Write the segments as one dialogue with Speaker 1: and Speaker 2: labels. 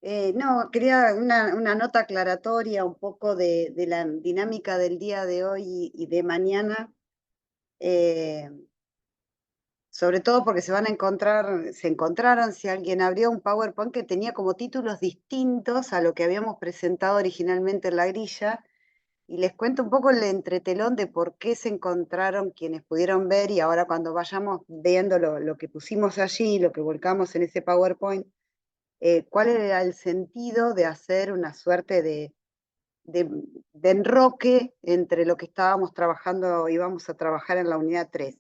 Speaker 1: No, quería una nota aclaratoria un poco de la dinámica del día de hoy y de mañana, eh, sobre todo porque se encontraron, si alguien abrió un PowerPoint que tenía como títulos distintos a lo que habíamos presentado originalmente en la grilla, y les cuento un poco el entretelón de por qué se encontraron quienes pudieron ver, y ahora cuando vayamos viendo lo que pusimos allí, lo que volcamos en ese PowerPoint, cuál era el sentido de hacer una suerte de, de enroque entre lo que estábamos trabajando y vamos a trabajar en la unidad 3.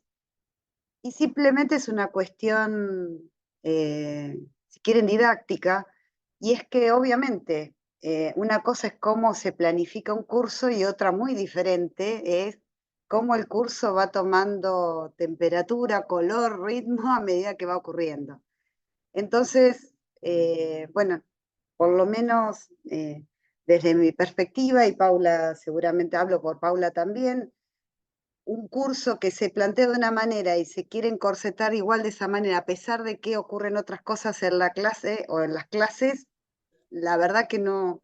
Speaker 1: Y simplemente es una cuestión, si quieren, didáctica, y es que obviamente una cosa es cómo se planifica un curso y otra muy diferente es cómo el curso va tomando temperatura, color, ritmo a medida que va ocurriendo. Entonces, bueno, por lo menos desde mi perspectiva, y Paula, seguramente hablo por Paula también, un curso que se plantea de una manera y se quiere encorsetar igual de esa manera, a pesar de que ocurren otras cosas en la clase o en las clases, la verdad que no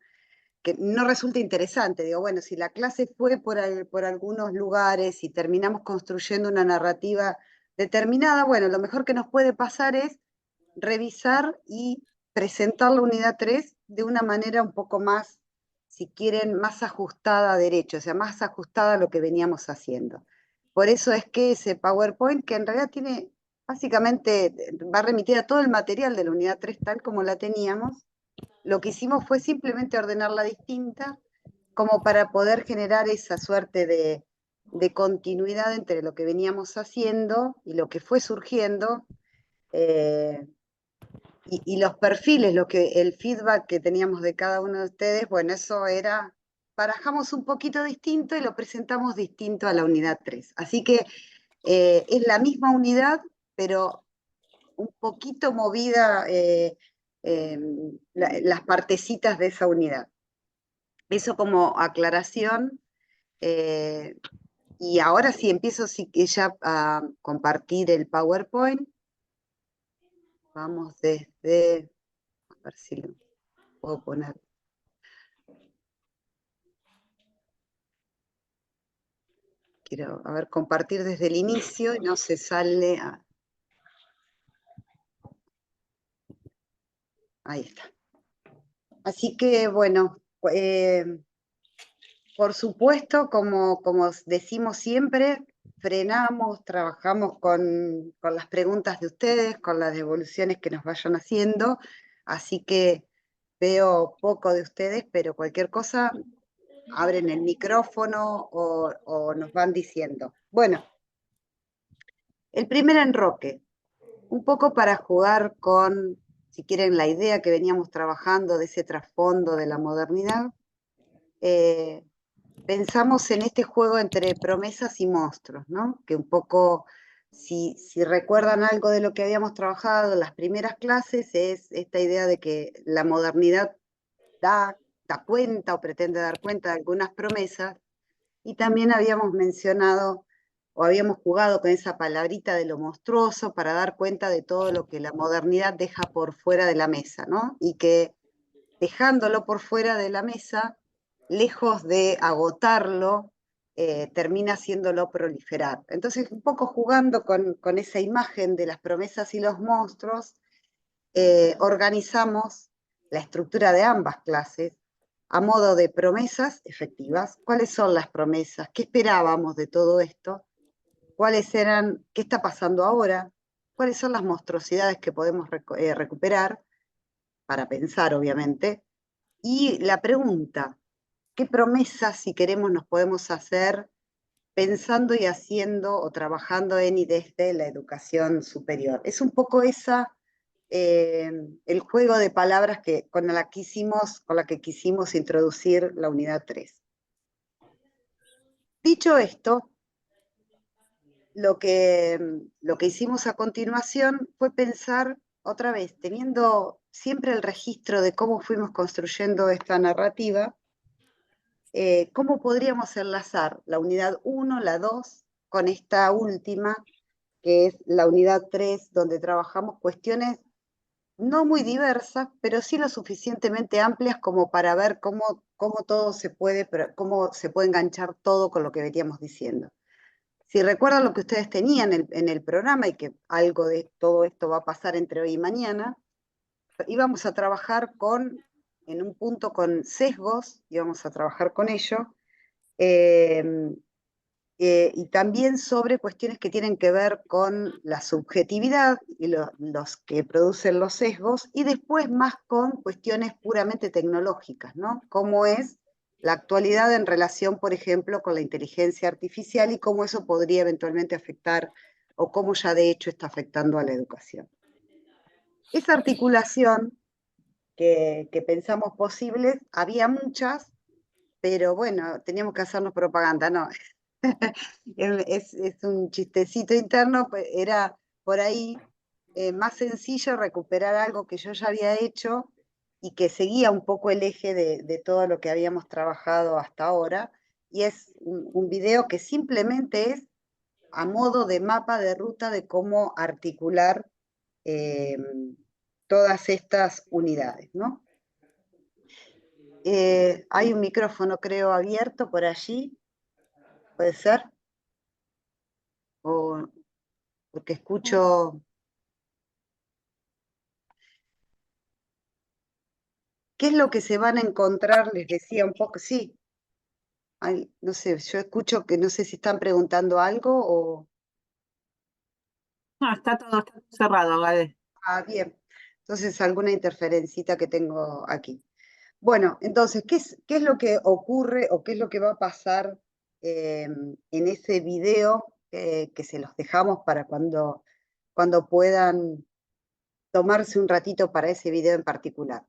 Speaker 1: resulta interesante. Digo, bueno, si la clase fue por algunos lugares y terminamos construyendo una narrativa determinada, bueno, lo mejor que nos puede pasar es revisar y presentar la unidad 3 de una manera un poco más, si quieren, más ajustada a derecho, o sea, más ajustada a lo que veníamos haciendo. Por eso es que ese PowerPoint, que en realidad tiene, básicamente, va a remitir a todo el material de la unidad 3 tal como la teníamos, lo que hicimos fue simplemente ordenarla distinta, como para poder generar esa suerte de continuidad entre lo que veníamos haciendo y lo que fue surgiendo, eh, y los perfiles, el feedback que teníamos de cada uno de ustedes, bueno, eso era, barajamos un poquito distinto y lo presentamos distinto a la unidad 3. Así que es la misma unidad, pero un poquito movida eh, las partecitas de esa unidad. Eso como aclaración. eh, y ahora sí empiezo sí, que ya a compartir el PowerPoint. Vamos desde, a ver si lo puedo poner. Quiero, a ver, compartir desde el inicio y no se sale. Ahí está. Así que, bueno, por supuesto, como decimos siempre, frenamos, trabajamos con las preguntas de ustedes, con las devoluciones que nos vayan haciendo. Así que veo poco de ustedes, pero cualquier cosa, abren el micrófono o nos van diciendo. Bueno, el primer enroque. Un poco para jugar con, si quieren, la idea que veníamos trabajando de ese trasfondo de la modernidad, eh, pensamos en este juego entre promesas y monstruos, ¿no? Que un poco, si recuerdan algo de lo que habíamos trabajado en las primeras clases, es esta idea de que la modernidad da cuenta o pretende dar cuenta de algunas promesas, y también habíamos mencionado o habíamos jugado con esa palabrita de lo monstruoso para dar cuenta de todo lo que la modernidad deja por fuera de la mesa, ¿no? Y que dejándolo por fuera de la mesa, lejos de agotarlo, termina haciéndolo proliferar. Entonces, un poco jugando con esa imagen de las promesas y los monstruos, organizamos la estructura de ambas clases a modo de promesas efectivas. ¿Cuáles son las promesas? ¿Qué esperábamos de todo esto? ¿Cuáles eran? ¿Qué está pasando ahora? ¿Cuáles son las monstruosidades que podemos recuperar? Para pensar, obviamente. Y la pregunta, ¿qué promesas, si queremos, nos podemos hacer pensando y haciendo o trabajando en y desde la educación superior? Es un poco el juego de palabras con la que quisimos introducir la unidad 3. Dicho esto, lo que hicimos a continuación fue pensar otra vez, teniendo siempre el registro de cómo fuimos construyendo esta narrativa, cómo podríamos enlazar la unidad 1, la 2, con esta última, que es la unidad 3, donde trabajamos cuestiones no muy diversas, pero sí lo suficientemente amplias como para ver cómo todo se puede, cómo se puede enganchar todo con lo que veníamos diciendo. Si recuerdan lo que ustedes tenían en el programa y que algo de todo esto va a pasar entre hoy y mañana, íbamos a trabajar en un punto con sesgos, íbamos a trabajar con ello, eh, y también sobre cuestiones que tienen que ver con la subjetividad y los que producen los sesgos, y después más con cuestiones puramente tecnológicas, ¿no? Cómo es la actualidad en relación, por ejemplo, con la inteligencia artificial y cómo eso podría eventualmente afectar, o cómo ya de hecho está afectando a la educación. Esa articulación que pensamos posibles, había muchas, pero bueno, teníamos que hacernos propaganda, ¿no? Es un chistecito interno, pues era por ahí más sencillo recuperar algo que yo ya había hecho y que seguía un poco el eje de todo lo que habíamos trabajado hasta ahora, y es un video que simplemente es a modo de mapa de ruta de cómo articular eh, todas estas unidades, ¿no? Hay un micrófono, creo, abierto por allí, ¿puede ser? O porque escucho. ¿Qué es lo que se van a encontrar? Les decía un poco, sí. Ay, no sé, yo escucho que no sé si están preguntando algo o.
Speaker 2: No, está todo cerrado, Gade.
Speaker 1: Ah, bien. Entonces, alguna interferencita que tengo aquí. Bueno, entonces, ¿qué es lo que ocurre o qué es lo que va a pasar en ese video que se los dejamos para cuando puedan tomarse un ratito para ese video en particular?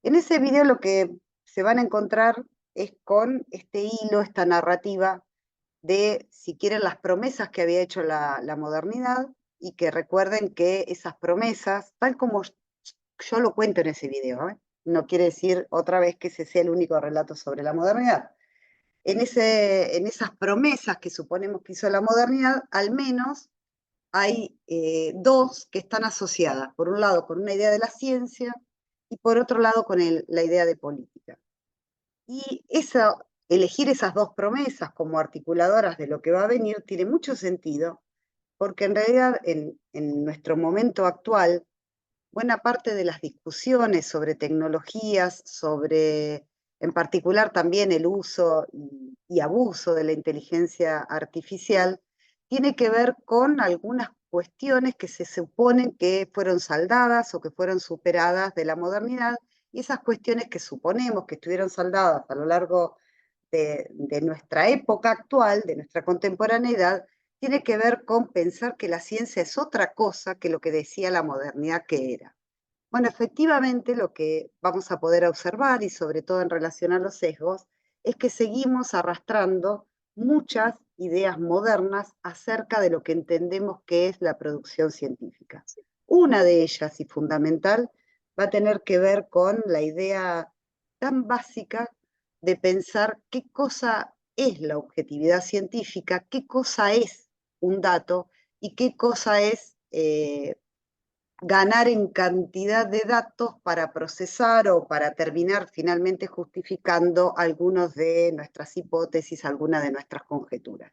Speaker 1: En ese video lo que se van a encontrar es con este hilo, esta narrativa de, si quieren, las promesas que había hecho la modernidad, y que recuerden que esas promesas, tal como yo lo cuento en ese video, no quiere decir otra vez que ese sea el único relato sobre la modernidad. En esas promesas que suponemos que hizo la modernidad, al menos hay dos que están asociadas, por un lado con una idea de la ciencia y por otro lado con la idea de política. Y elegir esas dos promesas como articuladoras de lo que va a venir tiene mucho sentido, porque en realidad en nuestro momento actual, buena parte de las discusiones sobre tecnologías, sobre en particular también el uso y abuso de la inteligencia artificial, tiene que ver con algunas cuestiones que se suponen que fueron saldadas o que fueron superadas de la modernidad, y esas cuestiones que suponemos que estuvieron saldadas a lo largo de nuestra época actual, de nuestra contemporaneidad, tiene que ver con pensar que la ciencia es otra cosa que lo que decía la modernidad que era. Bueno, efectivamente lo que vamos a poder observar, y sobre todo en relación a los sesgos, es que seguimos arrastrando muchas ideas modernas acerca de lo que entendemos que es la producción científica. Una de ellas, y fundamental, va a tener que ver con la idea tan básica de pensar qué cosa es la objetividad científica, qué cosa es un dato y qué cosa es ganar en cantidad de datos para procesar o para terminar finalmente justificando algunos de nuestras hipótesis, algunas de nuestras conjeturas.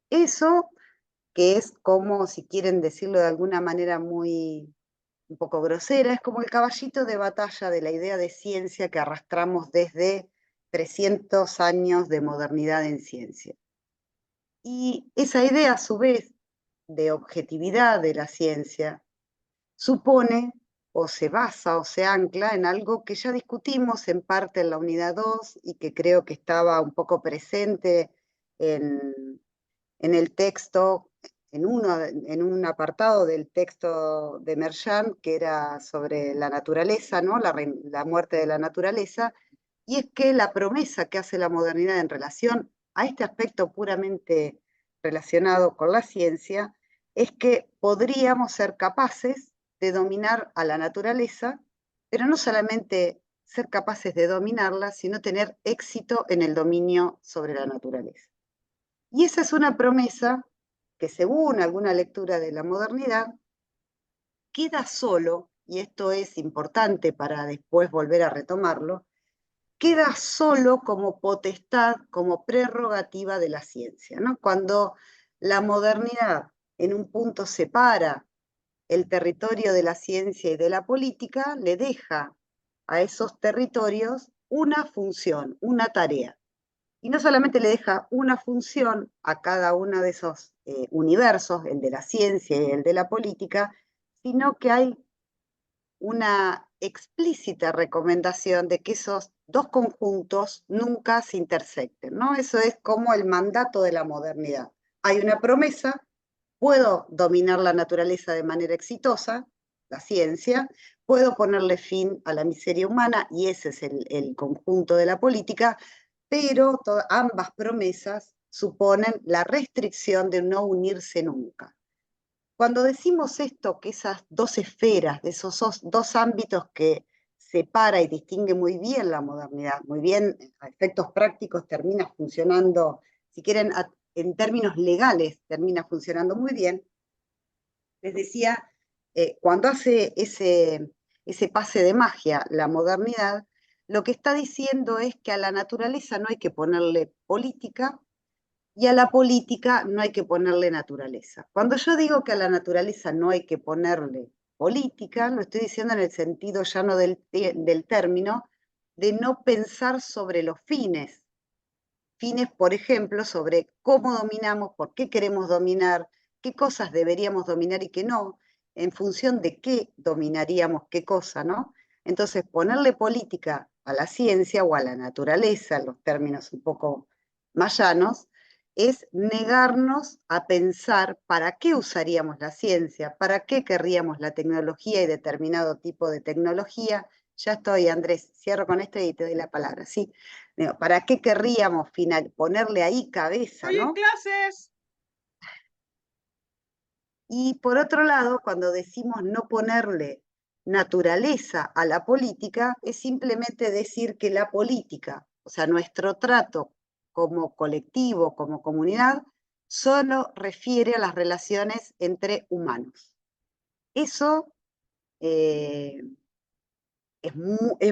Speaker 1: Eso, que es como, si quieren decirlo de alguna manera muy un poco grosera, es como el caballito de batalla de la idea de ciencia que arrastramos desde 300 años de modernidad en ciencia. Y esa idea, a su vez, de objetividad de la ciencia, supone o se basa o se ancla en algo que ya discutimos en parte en la unidad 2 y que creo que estaba un poco presente en el texto, en un apartado del texto de Merchant, que era sobre la naturaleza, ¿no? La muerte de la naturaleza, y es que la promesa que hace la modernidad en relación a este aspecto puramente relacionado con la ciencia es que podríamos ser capaces de dominar a la naturaleza, pero no solamente ser capaces de dominarla, sino tener éxito en el dominio sobre la naturaleza. Y esa es una promesa que, según alguna lectura de la modernidad, queda solo y esto es importante para después volver a retomarlo, queda solo como potestad, como prerrogativa de la ciencia, ¿no? Cuando la modernidad en un punto separa el territorio de la ciencia y de la política, le deja a esos territorios una función, una tarea. Y no solamente le deja una función a cada uno de esos universos, el de la ciencia y el de la política, sino que hay una explícita recomendación de que esos dos conjuntos nunca se intersecten, ¿no? Eso es como el mandato de la modernidad. Hay una promesa, puedo dominar la naturaleza de manera exitosa, la ciencia, puedo ponerle fin a la miseria humana, y ese es el conjunto de la política, pero ambas promesas suponen la restricción de no unirse nunca. Cuando decimos esto, que esas dos esferas, de esos dos ámbitos que separa y distingue muy bien la modernidad, muy bien a efectos prácticos termina funcionando, si quieren, en términos legales, termina funcionando muy bien, les decía, cuando hace ese pase de magia la modernidad, lo que está diciendo es que a la naturaleza no hay que ponerle política, y a la política no hay que ponerle naturaleza. Cuando yo digo que a la naturaleza no hay que ponerle política, lo estoy diciendo en el sentido llano del término, de no pensar sobre los fines. Fines, por ejemplo, sobre cómo dominamos, por qué queremos dominar, qué cosas deberíamos dominar y qué no, en función de qué dominaríamos qué cosa, ¿no? Entonces, ponerle política a la ciencia o a la naturaleza, en los términos un poco más llanos, es negarnos a pensar para qué usaríamos la ciencia, para qué querríamos la tecnología y determinado tipo de tecnología. Ya estoy, Andrés, cierro con esto y te doy la palabra, ¿sí? ¿Para qué querríamos ponerle ahí cabeza,
Speaker 3: Estoy en
Speaker 1: no?
Speaker 3: clases.
Speaker 1: Y por otro lado, cuando decimos no ponerle naturaleza a la política, es simplemente decir que la política, o sea, nuestro trato como colectivo, como comunidad, solo refiere a las relaciones entre humanos. Eso es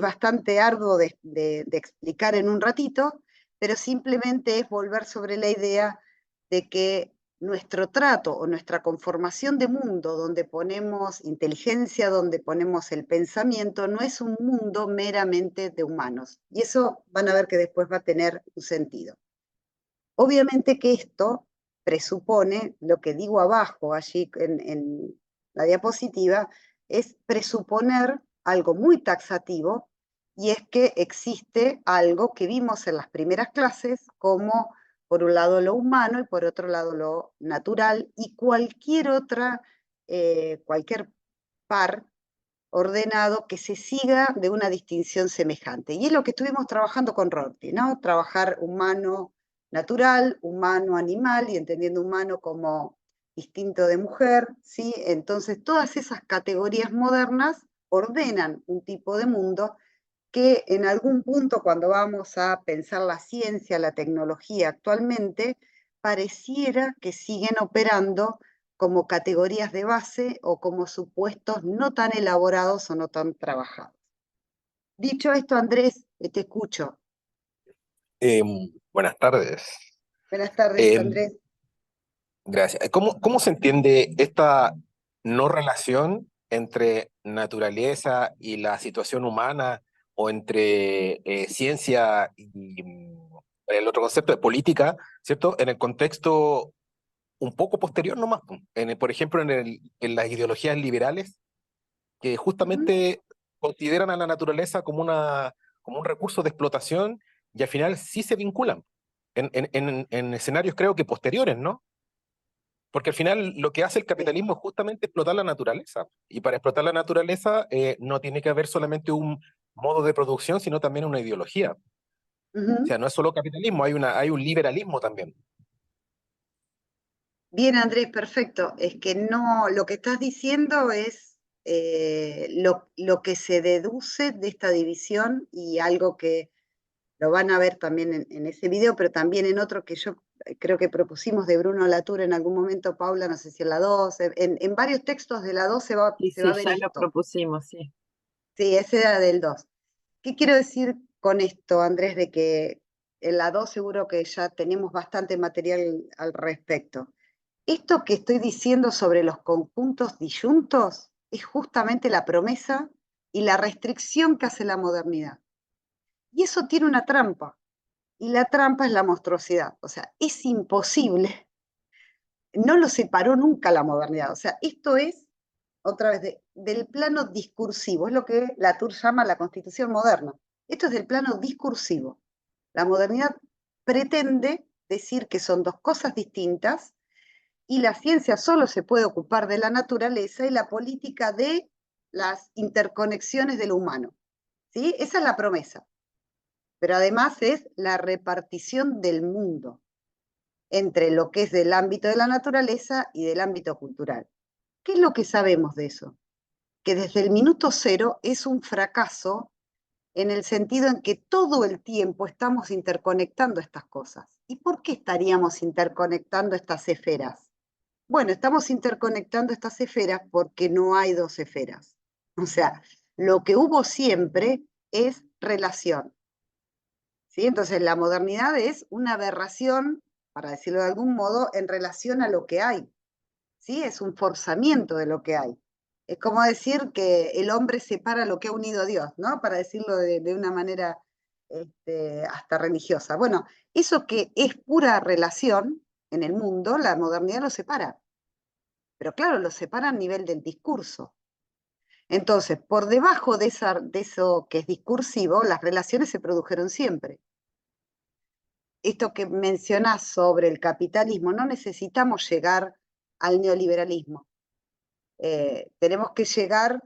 Speaker 1: bastante arduo de explicar en un ratito, pero simplemente es volver sobre la idea de que nuestro trato o nuestra conformación de mundo, donde ponemos inteligencia, donde ponemos el pensamiento, no es un mundo meramente de humanos. Y eso van a ver que después va a tener un sentido. Obviamente que esto presupone, lo que digo abajo, allí en la diapositiva, es presuponer algo muy taxativo, y es que existe algo que vimos en las primeras clases como, por un lado, lo humano y por otro lado, lo natural, y cualquier par ordenado que se siga de una distinción semejante. Y es lo que estuvimos trabajando con Rorty, ¿no? Trabajar humano natural, humano animal, y entendiendo humano como distinto de mujer, ¿sí? Entonces, todas esas categorías modernas ordenan un tipo de mundo que en algún punto, cuando vamos a pensar la ciencia, la tecnología actualmente, pareciera que siguen operando como categorías de base o como supuestos no tan elaborados o no tan trabajados. Dicho esto, Andrés, te escucho.
Speaker 4: Buenas tardes.
Speaker 1: Buenas tardes,
Speaker 4: Eh,
Speaker 1: Andrés.
Speaker 4: Gracias. ¿Cómo se entiende esta no relación entre naturaleza y la situación humana o entre ciencia y el otro concepto de política, ¿cierto? En el contexto un poco posterior nomás, po. Por ejemplo, en las ideologías liberales que justamente consideran a la naturaleza como un recurso de explotación y al final sí se vinculan en escenarios creo que posteriores, ¿no? Porque al final lo que hace el
Speaker 1: Sí.
Speaker 4: capitalismo es justamente explotar la naturaleza. Y para explotar la naturaleza no tiene que haber solamente un modo de producción, sino también una ideología. O
Speaker 1: Ujú.
Speaker 4: sea, no es solo capitalismo, hay un liberalismo también.
Speaker 1: Bien, Andrés, perfecto. Es que no, lo que estás diciendo es lo que se deduce de esta división, y algo que lo van a ver también en ese video, pero también en otro que yo creo que propusimos de Bruno Latour en algún momento, Paula, no sé si en la 2, en varios textos de la 2 se va
Speaker 2: Sí,
Speaker 1: a
Speaker 2: sí,
Speaker 1: ver
Speaker 2: ya lo
Speaker 1: esto.
Speaker 2: propusimos, sí.
Speaker 1: Sí, ese era del 2. ¿Qué quiero decir con esto, Andrés? De que en la 2 seguro que ya tenemos bastante material al respecto. Esto que estoy diciendo sobre los conjuntos disyuntos es justamente la promesa y la restricción que hace la modernidad. Y eso tiene una trampa, y la trampa es la monstruosidad. O sea, es imposible, no lo separó nunca la modernidad. O sea, esto es, otra vez, del plano discursivo, es lo que Latour llama la constitución moderna. Esto es del plano discursivo. La modernidad pretende decir que son dos cosas distintas y la ciencia solo se puede ocupar de la naturaleza y la política de las interconexiones de lo humano. ¿Sí? Esa es la promesa. Pero además es la repartición del mundo entre lo que es del ámbito de la naturaleza y del ámbito cultural. ¿Qué es lo que sabemos de eso? Que desde el minuto cero es un fracaso en el sentido en que todo el tiempo estamos interconectando estas cosas. ¿Y por qué estaríamos interconectando estas esferas? Bueno, estamos interconectando estas esferas porque no hay dos esferas. O sea, lo que hubo siempre es relación. ¿Sí? Entonces, la modernidad es una aberración, para decirlo de algún modo, en relación a lo que hay. ¿Sí? Es un forzamiento de lo que hay. Es como decir que el hombre separa lo que ha unido a Dios, ¿no? Para decirlo de una manera hasta religiosa. Bueno, eso que es pura relación en el mundo, la modernidad lo separa. Pero claro, lo separa a nivel del discurso. Entonces, por debajo de eso que es discursivo, las relaciones se produjeron siempre. Esto que mencionás sobre el capitalismo, no necesitamos llegar al neoliberalismo. Tenemos que llegar,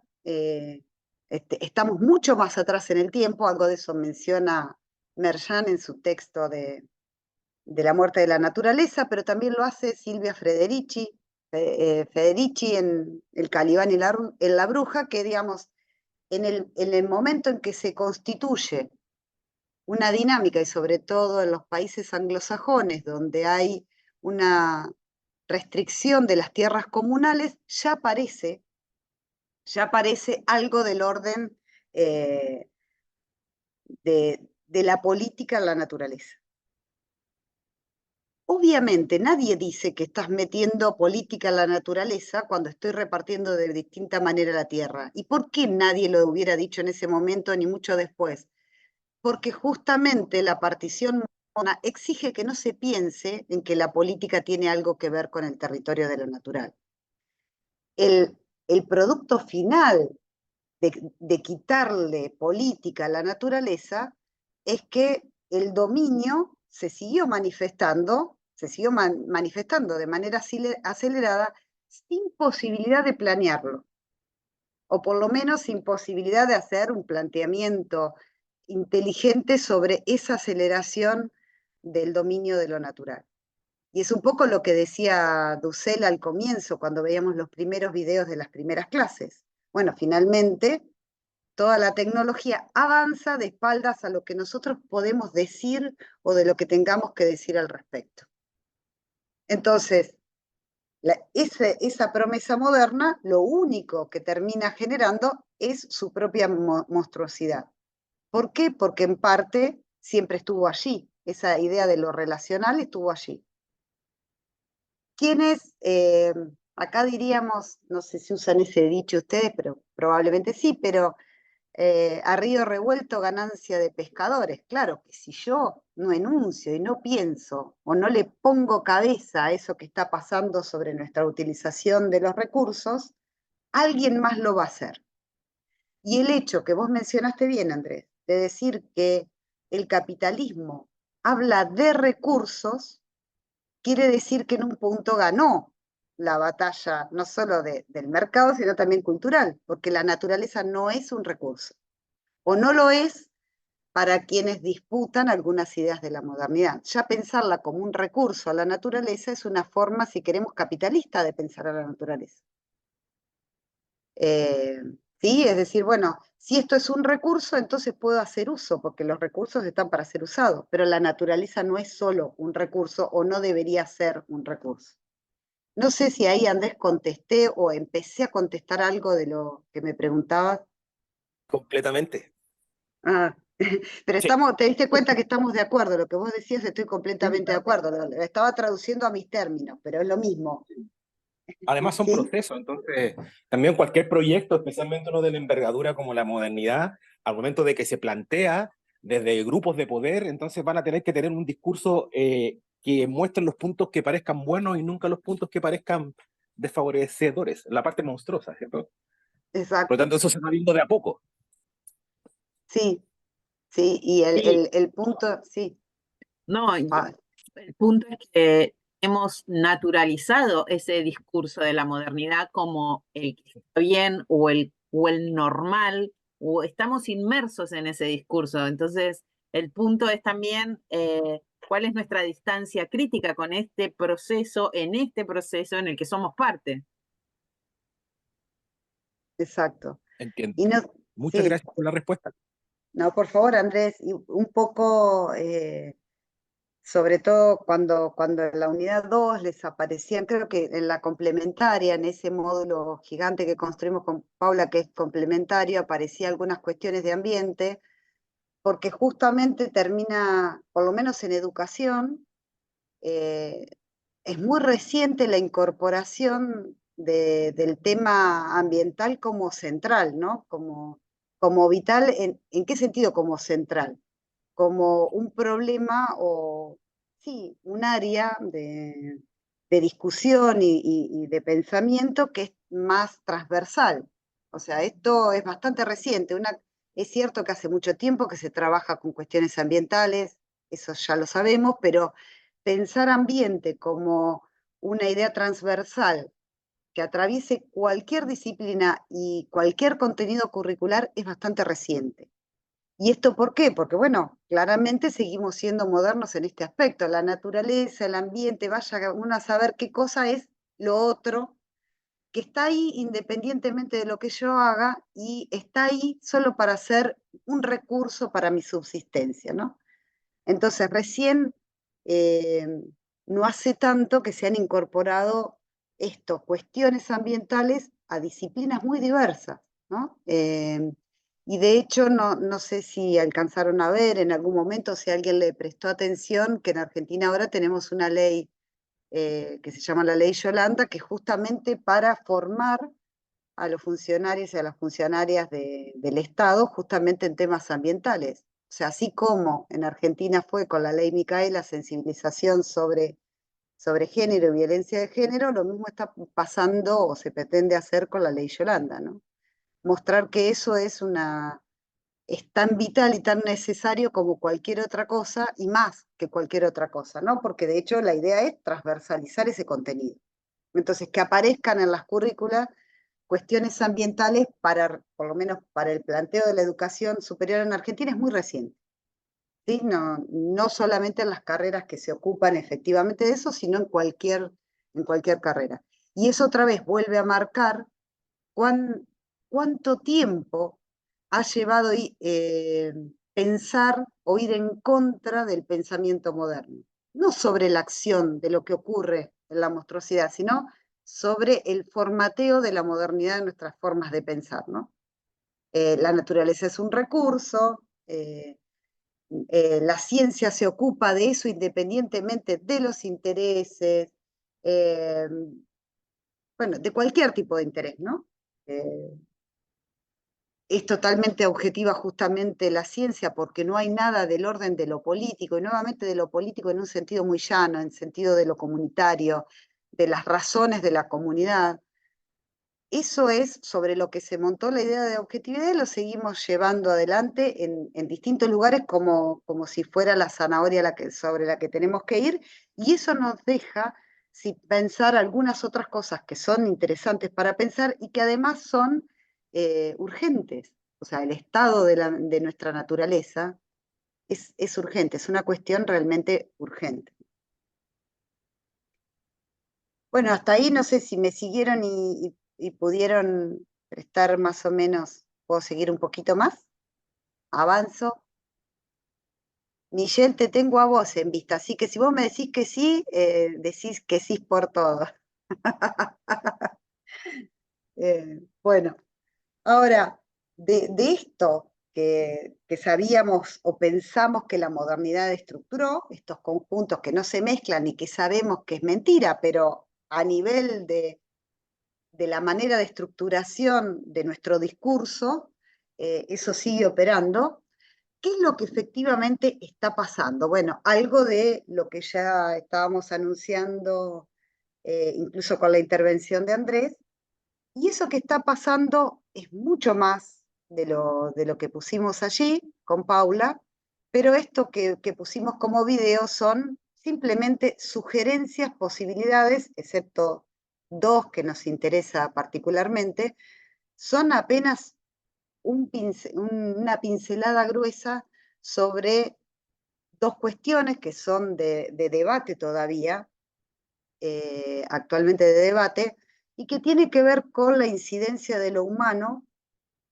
Speaker 1: estamos mucho más atrás en el tiempo, algo de eso menciona Merján en su texto de La muerte de la naturaleza, pero también lo hace Silvia Federici en El Calibán y la bruja, que digamos, en el momento en que se constituye una dinámica, y sobre todo en los países anglosajones, donde hay una restricción de las tierras comunales, ya aparece algo del orden de la política en la naturaleza. Obviamente nadie dice que estás metiendo política en la naturaleza cuando estoy repartiendo de distinta manera la tierra. ¿Y por qué nadie lo hubiera dicho en ese momento ni mucho después? Porque justamente la partición moderna exige que no se piense en que la política tiene algo que ver con el territorio de lo natural. El producto final de quitarle política a la naturaleza es que el dominio se siguió manifestando de manera acelerada sin posibilidad de planearlo, o por lo menos sin posibilidad de hacer un planteamiento inteligente sobre esa aceleración del dominio de lo natural. Y es un poco lo que decía Dussel al comienzo, cuando veíamos los primeros videos de las primeras clases. Bueno, finalmente, toda la tecnología avanza de espaldas a lo que nosotros podemos decir o de lo que tengamos que decir al respecto. Entonces, esa promesa moderna, lo único que termina generando es su propia monstruosidad. ¿Por qué? Porque en parte siempre estuvo allí. Esa idea de lo relacional estuvo allí. ¿Quiénes, acá diríamos, no sé si usan ese dicho ustedes, pero probablemente sí, pero a río revuelto ganancia de pescadores? Claro que si yo no enuncio y no pienso o no le pongo cabeza a eso que está pasando sobre nuestra utilización de los recursos, alguien más lo va a hacer. Y el hecho que vos mencionaste bien, Andrés, de decir que el capitalismo habla de recursos, quiere decir que en un punto ganó la batalla no solo del mercado, sino también cultural, porque la naturaleza no es un recurso, o no lo es para quienes disputan algunas ideas de la modernidad. Ya pensarla como un recurso a la naturaleza es una forma, si queremos, capitalista de pensar a la naturaleza. ¿Sí? Es decir, bueno, si esto es un recurso, entonces puedo hacer uso, porque los recursos están para ser usados, pero la naturaleza no es solo un recurso o no debería ser un recurso. No sé si ahí, Andrés, contesté o empecé a contestar algo de lo que me preguntabas.
Speaker 4: Completamente.
Speaker 1: Ah, pero
Speaker 4: Sí,
Speaker 1: te diste cuenta que estamos de acuerdo, lo que vos decías estoy
Speaker 4: sí,
Speaker 1: completamente de
Speaker 4: claro.
Speaker 1: acuerdo, lo estaba traduciendo a mis términos, pero es lo mismo,
Speaker 4: Además son
Speaker 1: ¿sí?
Speaker 4: procesos, entonces también cualquier proyecto, especialmente uno de la envergadura como la modernidad, al momento de que se plantea desde grupos de poder, entonces van a tener que tener un discurso que muestre los puntos que parezcan buenos y nunca los puntos que parezcan desfavorecedores, la parte monstruosa, ¿cierto? Por lo
Speaker 1: Exacto,
Speaker 4: tanto, eso se va viendo de a poco.
Speaker 1: sí, sí, y
Speaker 2: Sí,
Speaker 1: el punto, sí,
Speaker 2: no, y
Speaker 1: ah,
Speaker 2: el punto es que hemos naturalizado ese discurso de la modernidad como el que está bien o el normal, o estamos inmersos en ese discurso. Entonces, el punto es también cuál es nuestra distancia crítica con este proceso en el que somos parte.
Speaker 1: exacto.
Speaker 4: Entiendo.
Speaker 1: Y no,
Speaker 4: Muchas
Speaker 1: sí,
Speaker 4: gracias por la respuesta.
Speaker 1: no, por favor, Andrés, y un poco, sobre todo cuando en la unidad 2 les aparecían, creo que en la complementaria, en ese módulo gigante que construimos con Paula, que es complementario, aparecían algunas cuestiones de ambiente, porque justamente termina, por lo menos en educación, eh, es muy reciente la incorporación del tema ambiental como central, ¿no? Como vital, ¿en qué sentido como central? Como un problema o, sí, un área de discusión y de pensamiento que es más transversal. O sea, esto es bastante reciente. Es cierto que hace mucho tiempo que se trabaja con cuestiones ambientales, eso ya lo sabemos, pero pensar ambiente como una idea transversal que atraviese cualquier disciplina y cualquier contenido curricular es bastante reciente. ¿Y esto por qué? Porque, bueno, claramente seguimos siendo modernos en este aspecto. La naturaleza, el ambiente, vaya uno a saber qué cosa es lo otro, que está ahí independientemente de lo que yo haga y está ahí solo para ser un recurso para mi subsistencia, ¿no? Entonces, recién, eh, no hace tanto que se han incorporado estas cuestiones ambientales a disciplinas muy diversas, ¿no? Y de hecho, no sé si alcanzaron a ver en algún momento, si alguien le prestó atención, que en Argentina ahora tenemos una ley que se llama la Ley Yolanda, que es justamente para formar a los funcionarios y a las funcionarias del Estado justamente en temas ambientales. O sea, así como en Argentina fue con la ley Micaela sensibilización sobre género y violencia de género, lo mismo está pasando o se pretende hacer con la ley Yolanda, ¿no? Mostrar que eso es tan vital y tan necesario como cualquier otra cosa y más que cualquier otra cosa, ¿no? Porque de hecho la idea es transversalizar ese contenido. Entonces, que aparezcan en las currículas cuestiones ambientales por lo menos para el planteo de la educación superior en Argentina, es muy reciente. ¿Sí? No solamente en las carreras que se ocupan efectivamente de eso, sino en cualquier carrera. Y eso otra vez vuelve a marcar cuánto tiempo ha llevado pensar o ir en contra del pensamiento moderno. No sobre la acción de lo que ocurre en la monstruosidad, sino sobre el formateo de la modernidad de nuestras formas de pensar, ¿no? La naturaleza es un recurso, la ciencia se ocupa de eso independientemente de los intereses, eh, bueno, de cualquier tipo de interés, ¿no? Es totalmente objetiva justamente la ciencia porque no hay nada del orden de lo político, y nuevamente de lo político en un sentido muy llano, en sentido de lo comunitario, de las razones de la comunidad. Eso es sobre lo que se montó la idea de objetividad y lo seguimos llevando adelante en distintos lugares como si fuera la zanahoria sobre la que tenemos que ir, y eso nos deja pensar algunas otras cosas que son interesantes para pensar y que además son urgentes. O sea, el estado de nuestra naturaleza es urgente, es una cuestión realmente urgente. Bueno, hasta ahí no sé si me siguieron y pudieron prestar más o menos ¿Puedo seguir un poquito más? Avanzo. Michelle, te tengo a vos en vista, así que si vos me decís que sí, decís que sí por todo. Bueno, ahora, de esto que sabíamos o pensamos que la modernidad estructuró, estos conjuntos que no se mezclan y que sabemos que es mentira, pero a nivel de la manera de estructuración de nuestro discurso, eso sigue operando. ¿Qué es lo que efectivamente está pasando? Bueno, algo de lo que ya estábamos anunciando, incluso con la intervención de Andrés, y eso que está pasando es mucho más de lo que pusimos allí con Paula, pero esto que pusimos como video son simplemente sugerencias, posibilidades, excepto dos que nos interesa particularmente, son apenas una pincelada gruesa sobre dos cuestiones que son de debate todavía, actualmente de debate, y que tiene que ver con la incidencia de lo humano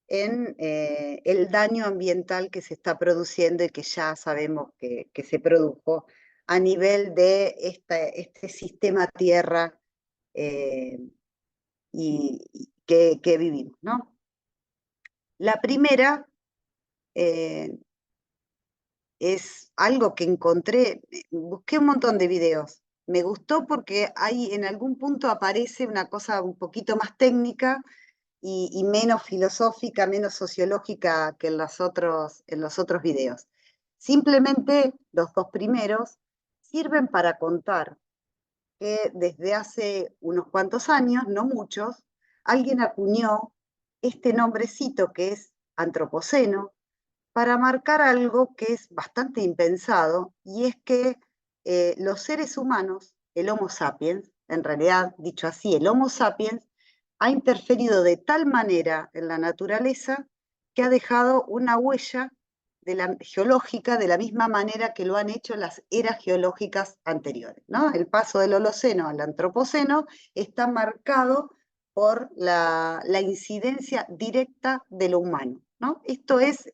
Speaker 1: en el daño ambiental que se está produciendo y que ya sabemos que se produjo a nivel de este sistema tierra que vivimos, ¿no? La primera es algo que encontré, busqué un montón de videos. Me gustó porque hay, en algún punto aparece una cosa un poquito más técnica y menos filosófica, menos sociológica que en los otros videos. Simplemente los dos primeros sirven para contar que desde hace unos cuantos años, no muchos, alguien acuñó este nombrecito que es antropoceno, para marcar algo que es bastante impensado, y es que los seres humanos, el Homo sapiens, en realidad, dicho así, el Homo sapiens, ha interferido de tal manera en la naturaleza que ha dejado una huella geológica de la misma manera que lo han hecho las eras geológicas anteriores, ¿no? El paso del Holoceno al Antropoceno está marcado por la incidencia directa de lo humano, ¿no? Esta es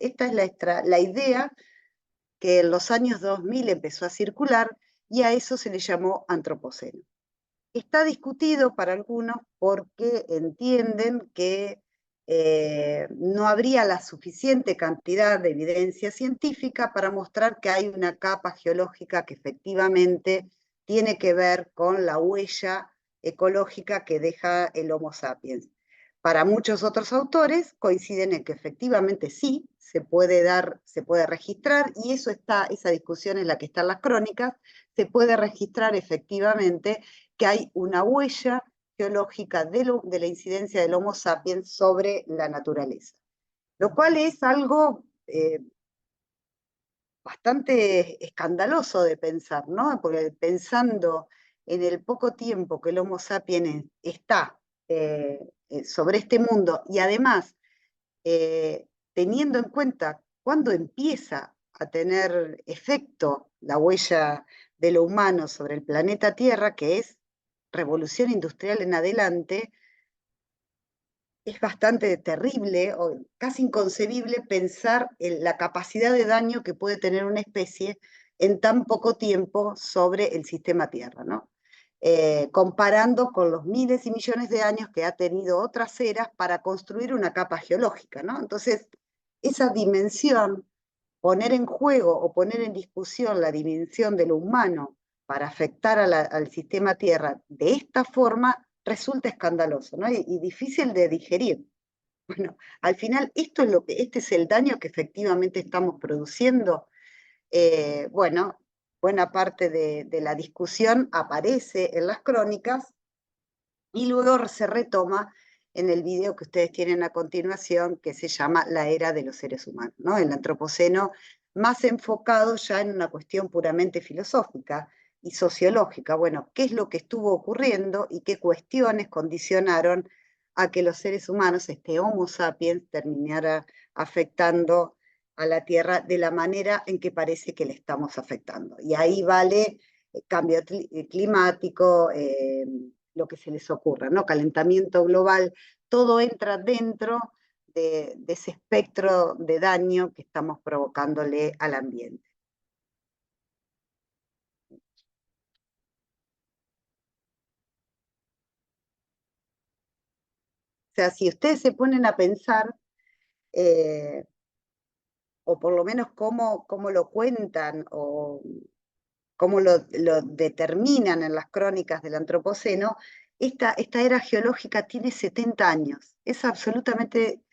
Speaker 1: la idea que en los años 2000 empezó a circular y a eso se le llamó antropoceno. Está discutido para algunos porque entienden que no habría la suficiente cantidad de evidencia científica para mostrar que hay una capa geológica que efectivamente tiene que ver con la huella ecológica que deja el Homo sapiens. Para muchos otros autores coinciden en que efectivamente sí, se puede registrar, y esa discusión es la que está en las crónicas, se puede registrar efectivamente que hay una huella geológica de la incidencia del Homo sapiens sobre la naturaleza. Lo cual es algo bastante escandaloso de pensar, ¿no? Porque pensando en el poco tiempo que el Homo sapiens está sobre este mundo y además teniendo en cuenta cuándo empieza a tener efecto la huella de lo humano sobre el planeta Tierra, que es revolución industrial en adelante, es bastante terrible o casi inconcebible pensar en la capacidad de daño que puede tener una especie en tan poco tiempo sobre el sistema Tierra, ¿no? Comparando con los miles y millones de años que ha tenido otras eras para construir una capa geológica, ¿no? Entonces, esa dimensión, poner en juego o poner en discusión la dimensión de lo humano para afectar al sistema Tierra de esta forma resulta escandaloso, ¿no? Y difícil de digerir. Bueno, al final este es el daño que efectivamente estamos produciendo. Bueno, buena parte de la discusión aparece en las crónicas y luego se retoma en el video que ustedes tienen a continuación, que se llama La Era de los Seres Humanos, ¿no? El antropoceno más enfocado ya en una cuestión puramente filosófica y sociológica. Bueno, ¿qué es lo que estuvo ocurriendo y qué cuestiones condicionaron a que los seres humanos, este Homo sapiens, terminara afectando a la Tierra de la manera en que parece que le estamos afectando? Y ahí vale cambio climático, lo que se les ocurra, ¿no? Calentamiento global, todo entra dentro de ese espectro de daño que estamos provocándole al ambiente. O sea, si ustedes se ponen a pensar, o por lo menos cómo lo cuentan, o cómo lo determinan en las crónicas del Antropoceno, esta era geológica tiene 70 años. Es absolutamente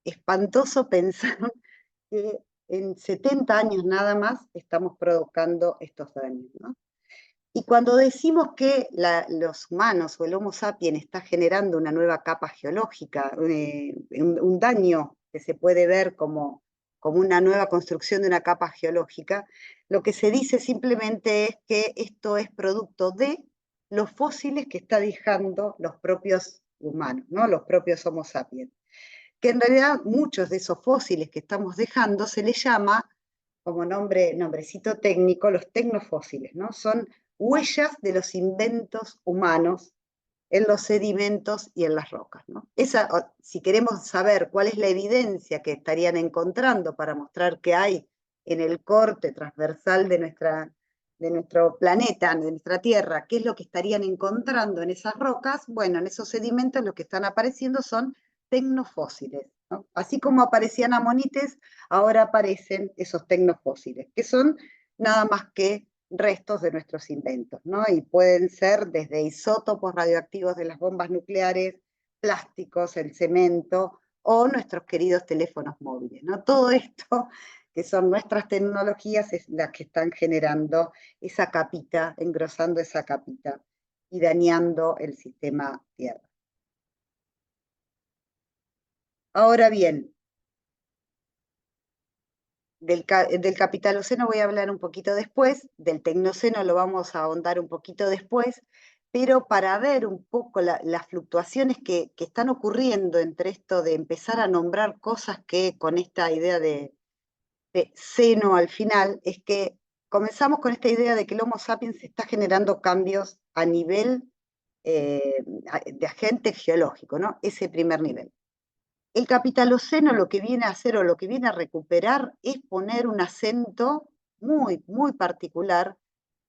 Speaker 1: espantoso pensar que en 70 años nada más estamos provocando estos daños, ¿no? Y cuando decimos que los humanos o el Homo sapiens está generando una nueva capa geológica, un daño que se puede ver como una nueva construcción de una capa geológica, lo que se dice simplemente es que esto es producto de los fósiles que está dejando los propios humanos, ¿no? Los propios Homo sapiens. Que en realidad muchos de esos fósiles que estamos dejando se les llama, como nombrecito técnico, los tecnofósiles, ¿no? Son huellas de los inventos humanos en los sedimentos y en las rocas, ¿no? Si queremos saber cuál es la evidencia que estarían encontrando para mostrar que hay en el corte transversal de nuestro planeta, de nuestra Tierra, qué es lo que estarían encontrando en esas rocas, bueno, en esos sedimentos lo que están apareciendo son tecnofósiles, ¿no? Así como aparecían amonites, ahora aparecen esos tecnofósiles, que son nada más que restos de nuestros inventos, ¿no? Y pueden ser desde isótopos radioactivos de las bombas nucleares, plásticos, el cemento, o nuestros queridos teléfonos móviles, ¿no? Todo esto, que son nuestras tecnologías, es las que están generando esa capita, engrosando esa capita y dañando el sistema Tierra. Ahora bien, del capitaloceno voy a hablar un poquito después, del tecnoceno lo vamos a ahondar un poquito después, pero para ver un poco las fluctuaciones que están ocurriendo entre esto de empezar a nombrar cosas que con esta idea de seno al final, es que comenzamos con esta idea de que el Homo sapiens está generando cambios a nivel de agente geológico, ¿no? Ese primer nivel. El capitaloceno lo que viene a hacer o lo que viene a recuperar es poner un acento muy, muy particular,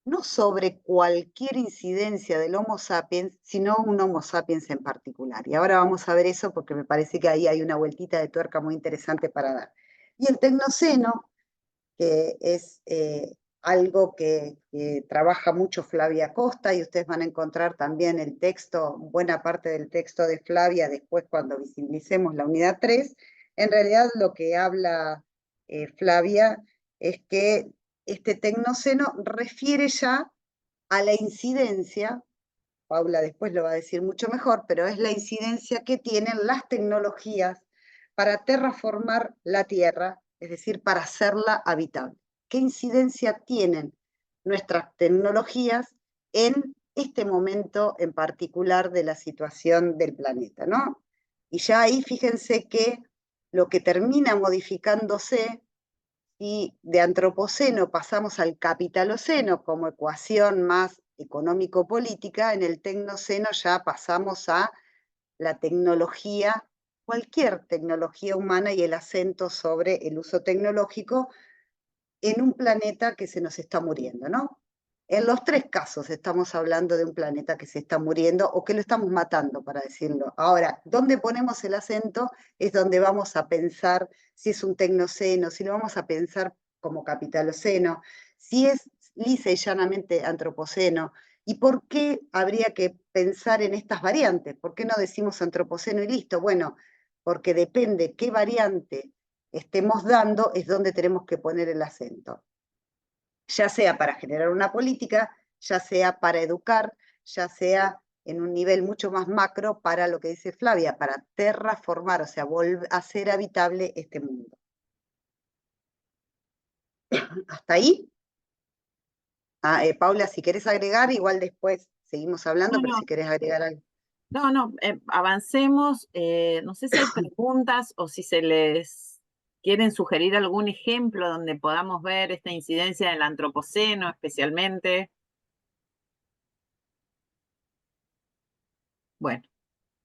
Speaker 1: no sobre cualquier incidencia del Homo sapiens, sino un Homo sapiens en particular. Y ahora vamos a ver eso porque me parece que ahí hay una vueltita de tuerca muy interesante para dar. Y el tecnoceno, que es algo que trabaja mucho Flavia Costa, y ustedes van a encontrar también el texto, buena parte del texto de Flavia después cuando visibilicemos la unidad 3, en realidad lo que habla Flavia es que este tecnoceno refiere ya a la incidencia, Paula después lo va a decir mucho mejor, pero es la incidencia que tienen las tecnologías para terraformar la Tierra, es decir, para hacerla habitable. ¿Qué incidencia tienen nuestras tecnologías en este momento en particular de la situación del planeta, ¿no? Y ya ahí fíjense que lo que termina modificándose, y de antropoceno pasamos al capitaloceno como ecuación más económico-política, en el tecnoceno ya pasamos a la tecnología, cualquier tecnología humana y el acento sobre el uso tecnológico en un planeta que se nos está muriendo, ¿no? En los tres casos estamos hablando de un planeta que se está muriendo o que lo estamos matando, para decirlo. Ahora, ¿dónde ponemos el acento? Es donde vamos a pensar si es un tecnoceno, si lo vamos a pensar como capitaloceno, si es lisa y llanamente antropoceno, y por qué habría que pensar en estas variantes. ¿Por qué no decimos antropoceno y listo? Bueno, porque depende qué variante estemos dando, es donde tenemos que poner el acento, ya sea para generar una política, ya sea para educar, ya sea en un nivel mucho más macro para lo que dice Flavia, para terraformar, o sea, hacer habitable este mundo. ¿Hasta ahí? Paula, si querés agregar, igual después seguimos hablando, pero si querés agregar algo.
Speaker 2: No, avancemos. No sé si hay preguntas o si se les quieren sugerir algún ejemplo donde podamos ver esta incidencia del antropoceno especialmente. Bueno,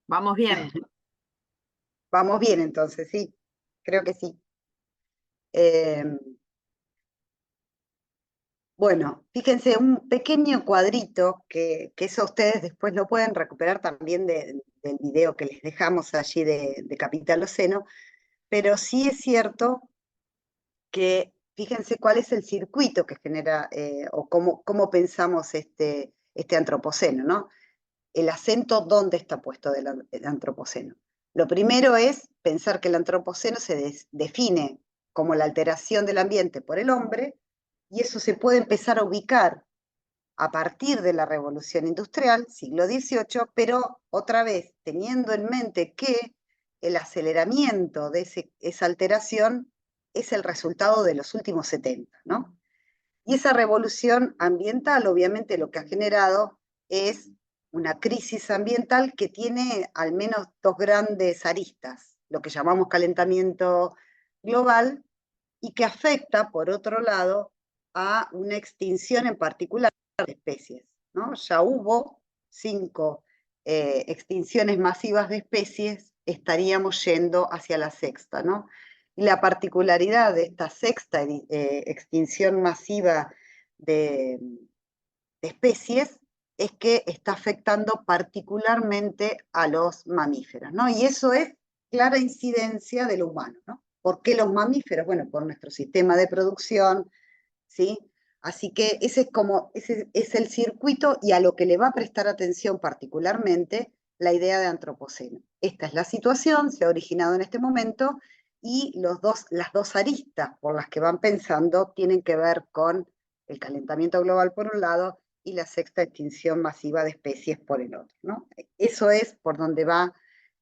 Speaker 2: vamos bien.
Speaker 1: Vamos bien entonces, sí, creo que sí. Bueno, fíjense, un pequeño cuadrito que eso ustedes después lo pueden recuperar también del video que les dejamos allí de Capital Oceno, pero sí es cierto que fíjense cuál es el circuito que genera, o cómo pensamos este antropoceno, ¿no? El acento, ¿dónde está puesto del antropoceno? Lo primero es pensar que el antropoceno se define como la alteración del ambiente por el hombre, y eso se puede empezar a ubicar a partir de la Revolución Industrial, siglo XVIII, pero otra vez teniendo en mente que el aceleramiento de esa alteración es el resultado de los últimos 70, ¿no? Y esa revolución ambiental, obviamente, lo que ha generado es una crisis ambiental que tiene al menos dos grandes aristas, lo que llamamos calentamiento global, y que afecta, por otro lado, a una extinción en particular de especies, ¿no? Ya hubo 5 extinciones masivas de especies, estaríamos yendo hacia la sexta, ¿no? Y la particularidad de esta sexta extinción masiva de especies es que está afectando particularmente a los mamíferos, ¿no? Y eso es clara incidencia de lo humano, ¿no? ¿Por qué los mamíferos? Bueno, por nuestro sistema de producción, ¿sí? Así que ese es el circuito y a lo que le va a prestar atención particularmente la idea de antropoceno. Esta es la situación, se ha originado en este momento y las dos aristas por las que van pensando tienen que ver con el calentamiento global por un lado y la sexta extinción masiva de especies por el otro, ¿no? Eso es por donde va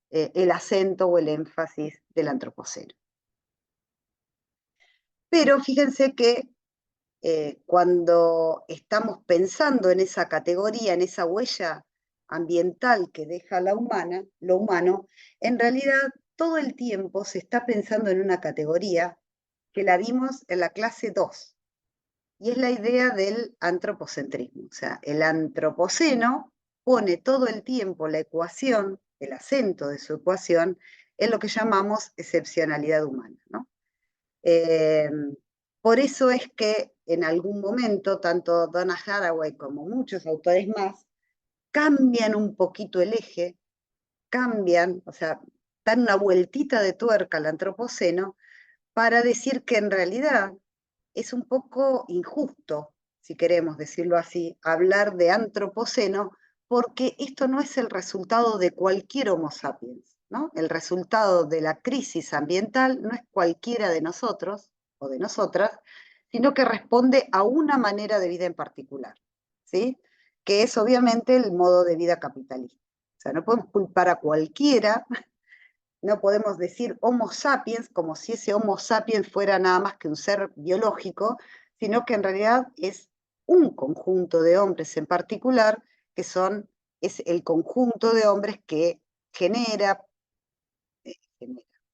Speaker 1: el acento o el énfasis del antropoceno. Pero fíjense que cuando estamos pensando en esa categoría, en esa huella ambiental que deja lo humano, en realidad todo el tiempo se está pensando en una categoría que la vimos en la clase 2, y es la idea del antropocentrismo. O sea, el antropoceno pone todo el tiempo la ecuación, el acento de su ecuación, en lo que llamamos excepcionalidad humana, ¿no? Eh, por eso es que en algún momento, tanto Donna Haraway como muchos autores más, cambian un poquito el eje, o sea, dan una vueltita de tuerca al antropoceno para decir que en realidad es un poco injusto, si queremos decirlo así, hablar de antropoceno, porque esto no es el resultado de cualquier Homo sapiens, ¿no? El resultado de la crisis ambiental no es cualquiera de nosotros o de nosotras, sino que responde a una manera de vida en particular, ¿sí? Que es obviamente el modo de vida capitalista. O sea, no podemos culpar a cualquiera, no podemos decir Homo sapiens como si ese Homo sapiens fuera nada más que un ser biológico, sino que en realidad es un conjunto de hombres en particular, es el conjunto de hombres que genera,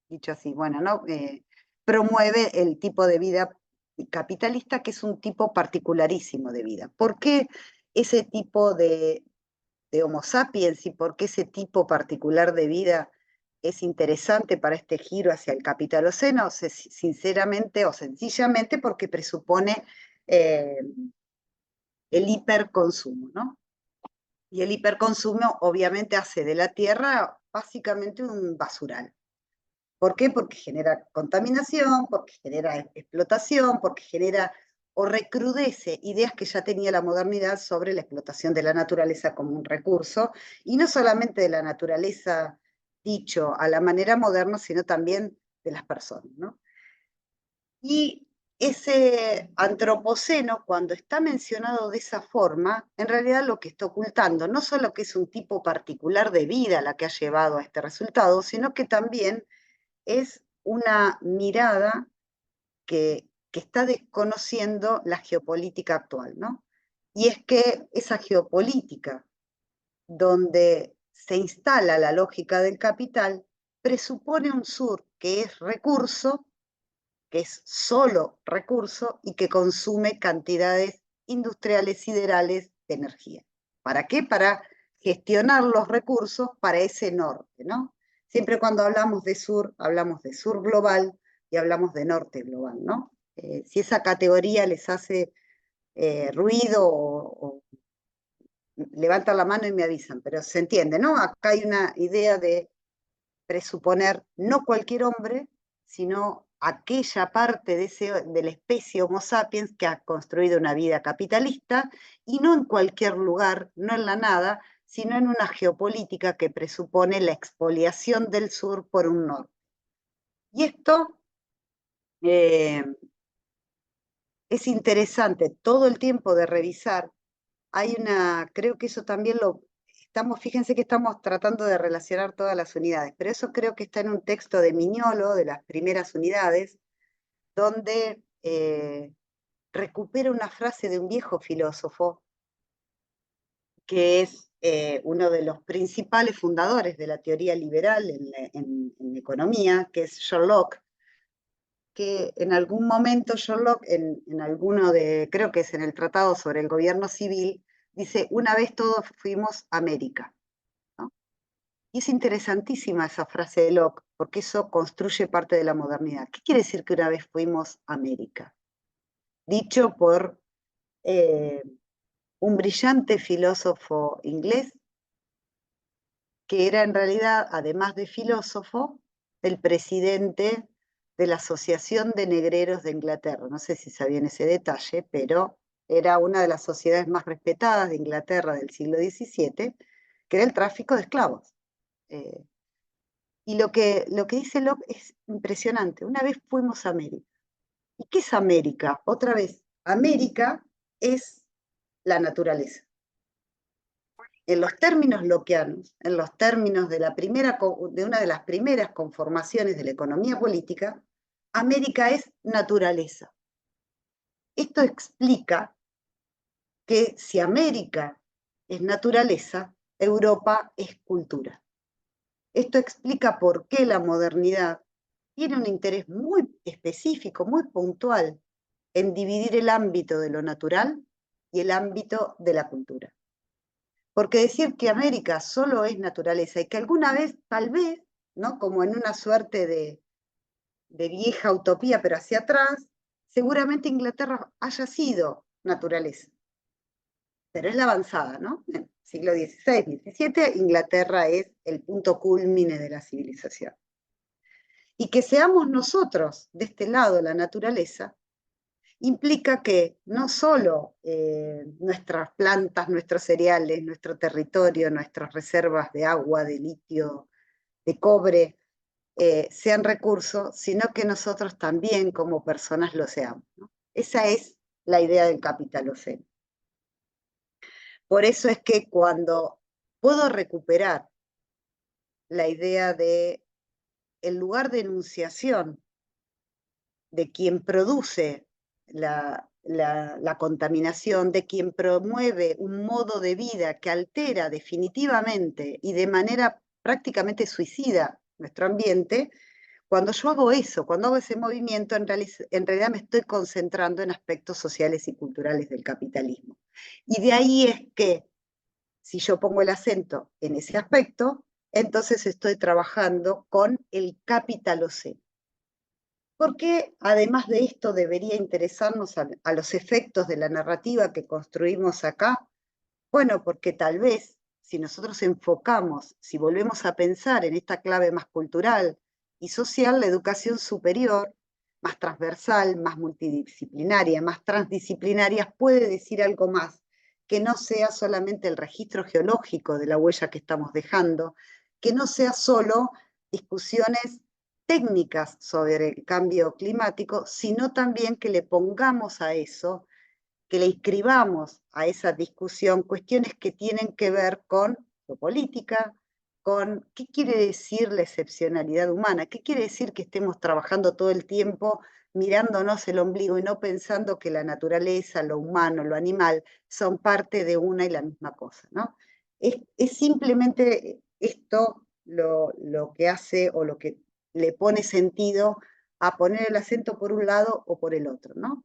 Speaker 1: dicho así, bueno, ¿no? Promueve el tipo de vida capitalista, que es un tipo particularísimo de vida. ¿Por qué ese tipo de Homo sapiens y por qué ese tipo particular de vida es interesante para este giro hacia el capitaloceno? Sinceramente o sencillamente porque presupone eh, el hiperconsumo, ¿no? Y el hiperconsumo obviamente hace de la Tierra básicamente un basural. ¿Por qué? Porque genera contaminación, porque genera explotación, porque genera o recrudece ideas que ya tenía la modernidad sobre la explotación de la naturaleza como un recurso, y no solamente de la naturaleza dicho a la manera moderna, sino también de las personas, ¿no? Y ese antropoceno, cuando está mencionado de esa forma, en realidad lo que está ocultando no solo que es un tipo particular de vida la que ha llevado a este resultado, sino que también es una mirada que está desconociendo la geopolítica actual, ¿no? Y es que esa geopolítica donde se instala la lógica del capital presupone un sur que es recurso, que es solo recurso y que consume cantidades industriales siderales de energía. ¿Para qué? Para gestionar los recursos para ese norte, ¿no? Siempre cuando hablamos de sur global y hablamos de norte global, ¿no? Si esa categoría les hace ruido o levantan la mano y me avisan, pero se entiende, ¿no? Acá hay una idea de presuponer no cualquier hombre, sino aquella parte de la especie Homo sapiens que ha construido una vida capitalista, y no en cualquier lugar, no en la nada, sino en una geopolítica que presupone la expoliación del sur por un norte. Y esto es interesante todo el tiempo de revisar. Hay creo que eso también fíjense que estamos tratando de relacionar todas las unidades, pero eso creo que está en un texto de Mignolo, de las primeras unidades, donde recupera una frase de un viejo filósofo, que es uno de los principales fundadores de la teoría liberal en economía, que es John Locke, que en algún momento John Locke, creo que es en el Tratado sobre el Gobierno Civil, dice, una vez todos fuimos América, ¿no? Y es interesantísima esa frase de Locke, porque eso construye parte de la modernidad. ¿Qué quiere decir que una vez fuimos América? Dicho por un brillante filósofo inglés, que era en realidad, además de filósofo, el presidente de la Asociación de Negreros de Inglaterra. No sé si sabían ese detalle, pero era una de las sociedades más respetadas de Inglaterra del siglo XVII, que era el tráfico de esclavos. Y lo que dice Locke es impresionante. Una vez fuimos a América. ¿Y qué es América? Otra vez, América es la naturaleza. En los términos lockeanos, en los términos de una de las primeras conformaciones de la economía política, América es naturaleza. Esto explica que si América es naturaleza, Europa es cultura. Esto explica por qué la modernidad tiene un interés muy específico, muy puntual, en dividir el ámbito de lo natural y el ámbito de la cultura. Porque decir que América solo es naturaleza y que alguna vez, tal vez, ¿no? Como en una suerte de vieja utopía, pero hacia atrás, seguramente Inglaterra haya sido naturaleza. Pero es la avanzada, ¿no? En el siglo XVI, XVII, Inglaterra es el punto culmine de la civilización. Y que seamos nosotros, de este lado, la naturaleza, implica que no solo nuestras plantas, nuestros cereales, nuestro territorio, nuestras reservas de agua, de litio, de cobre, sean recursos, sino que nosotros también como personas lo seamos, ¿no? Esa es la idea del capitaloceno. Por eso es que cuando puedo recuperar la idea de el lugar de enunciación de quien produce la contaminación, de quien promueve un modo de vida que altera definitivamente y de manera prácticamente suicida nuestro ambiente, cuando yo hago eso, cuando hago ese movimiento, en realidad me estoy concentrando en aspectos sociales y culturales del capitalismo. Y de ahí es que, si yo pongo el acento en ese aspecto, entonces estoy trabajando con el capitaloceno. ¿Por qué, además de esto, debería interesarnos a los efectos de la narrativa que construimos acá? Bueno, porque tal vez, si nosotros enfocamos, si volvemos a pensar en esta clave más cultural y social, la educación superior, más transversal, más multidisciplinaria, más transdisciplinaria, puede decir algo más, que no sea solamente el registro geológico de la huella que estamos dejando, que no sea solo discusiones técnicas sobre el cambio climático, sino también que le pongamos a eso, que le inscribamos a esa discusión cuestiones que tienen que ver con geopolítica, con qué quiere decir la excepcionalidad humana, qué quiere decir que estemos trabajando todo el tiempo mirándonos el ombligo y no pensando que la naturaleza, lo humano, lo animal son parte de una y la misma cosa, ¿no? Es simplemente esto lo que hace o lo que le pone sentido a poner el acento por un lado o por el otro, ¿no?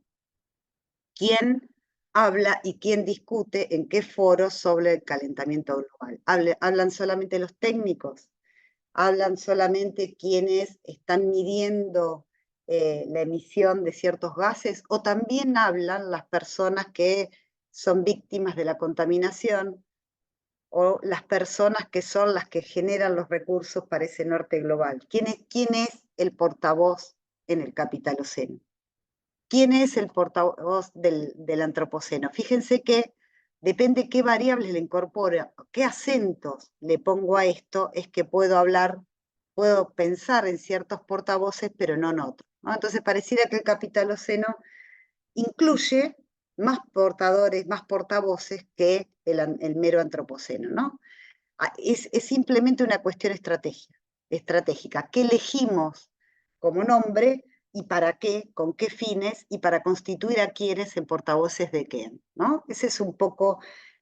Speaker 1: ¿Quién habla y quién discute en qué foros sobre el calentamiento global? ¿Hablan solamente los técnicos? hablan solamente quienes están midiendo la emisión de ciertos gases, o también hablan las personas que son víctimas de la contaminación, o las personas que son las que generan los recursos para ese norte global. ¿Quién es el portavoz en el Capitaloceno? ¿Quién es el portavoz del Antropoceno? Fíjense que depende qué variables le incorporo, qué acentos le pongo a esto, es que puedo hablar, puedo pensar en ciertos portavoces, pero no en otros, ¿no? Entonces pareciera que el Capitaloceno incluye más portadores, más portavoces que el mero Antropoceno, ¿no? Es simplemente una cuestión estratégica. ¿Qué elegimos como nombre y para qué, con qué fines y para constituir a quiénes en portavoces de quién, ¿no? Esa es un poco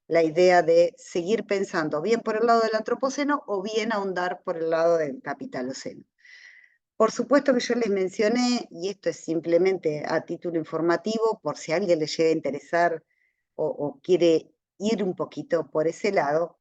Speaker 1: la idea de seguir pensando bien por el lado del antropoceno o bien ahondar por el lado del capitaloceno. Por supuesto que yo les mencioné, y esto es simplemente a título informativo, por si a alguien le llega a interesar o quiere ir un poquito por ese lado,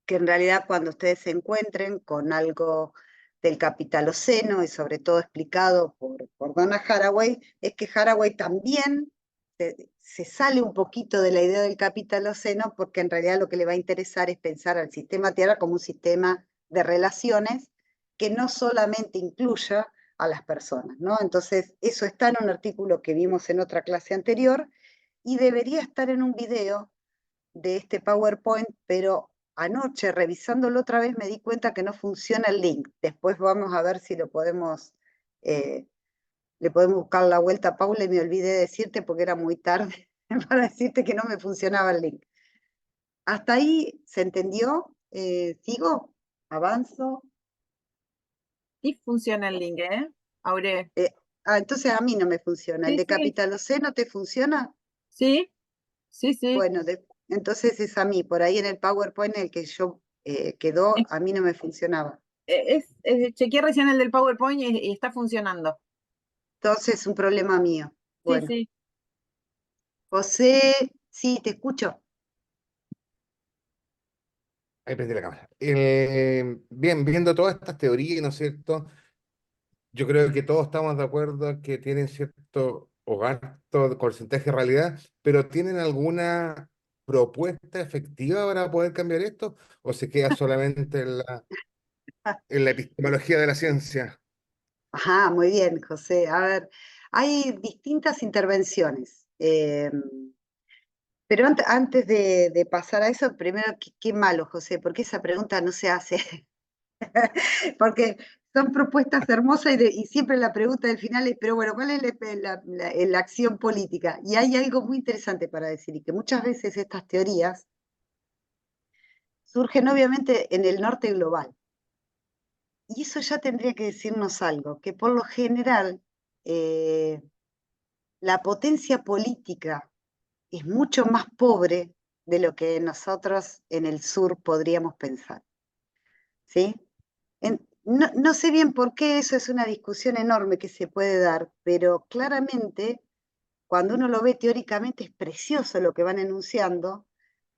Speaker 1: que en realidad cuando ustedes se encuentren con algo del capitaloceno y sobre todo explicado por Donna Haraway, es que Haraway también se sale un poquito de la idea del capitaloceno porque en realidad lo que le va a interesar es pensar al sistema Tierra como un sistema de relaciones que no solamente incluya a las personas, ¿no? Entonces, eso está en un artículo que vimos en otra clase anterior y debería estar en un video de este PowerPoint, pero anoche revisándolo otra vez me di cuenta que no funciona el link. Después vamos a ver si lo podemos, le podemos buscar la vuelta a Paula y me olvidé de decirte porque era muy tarde para decirte que no me funcionaba el link. ¿Hasta ahí se entendió? ¿Sigo? ¿Avanzo?
Speaker 2: Sí funciona el link, ¿eh? Aure.
Speaker 1: Entonces a mí no me funciona. ¿El
Speaker 2: Sí,
Speaker 1: de
Speaker 2: sí,
Speaker 1: Capitaloceno te funciona?
Speaker 2: sí, sí, sí.
Speaker 1: Bueno, entonces es a mí. Por ahí en el PowerPoint el que yo quedó, a mí no me funcionaba.
Speaker 2: Chequeé recién el del PowerPoint y está funcionando.
Speaker 1: Entonces, un problema mío.
Speaker 2: Sí,
Speaker 1: Bueno,
Speaker 2: sí.
Speaker 1: José, sí, te escucho.
Speaker 3: Ahí prendí la cámara. Bien, viendo todas estas teorías, ¿no es cierto? Yo creo que todos estamos de acuerdo en que tienen cierto o alto porcentaje de realidad, pero ¿tienen alguna propuesta efectiva para poder cambiar esto? ¿O se queda solamente en la epistemología de la ciencia?
Speaker 1: Ajá, muy bien, José. A ver, hay distintas intervenciones. Pero antes de pasar a eso, primero, qué malo, José, porque esa pregunta no se hace. Porque son propuestas hermosas y siempre la pregunta del final es, pero bueno, ¿cuál es la acción política? Y hay algo muy interesante para decir, y que muchas veces estas teorías surgen obviamente en el norte global. Y eso ya tendría que decirnos algo, que por lo general eh, la potencia política es mucho más pobre de lo que nosotros en el sur podríamos pensar. ¿Sí? No sé bien por qué, eso es una discusión enorme que se puede dar, pero claramente cuando uno lo ve teóricamente es precioso lo que van enunciando,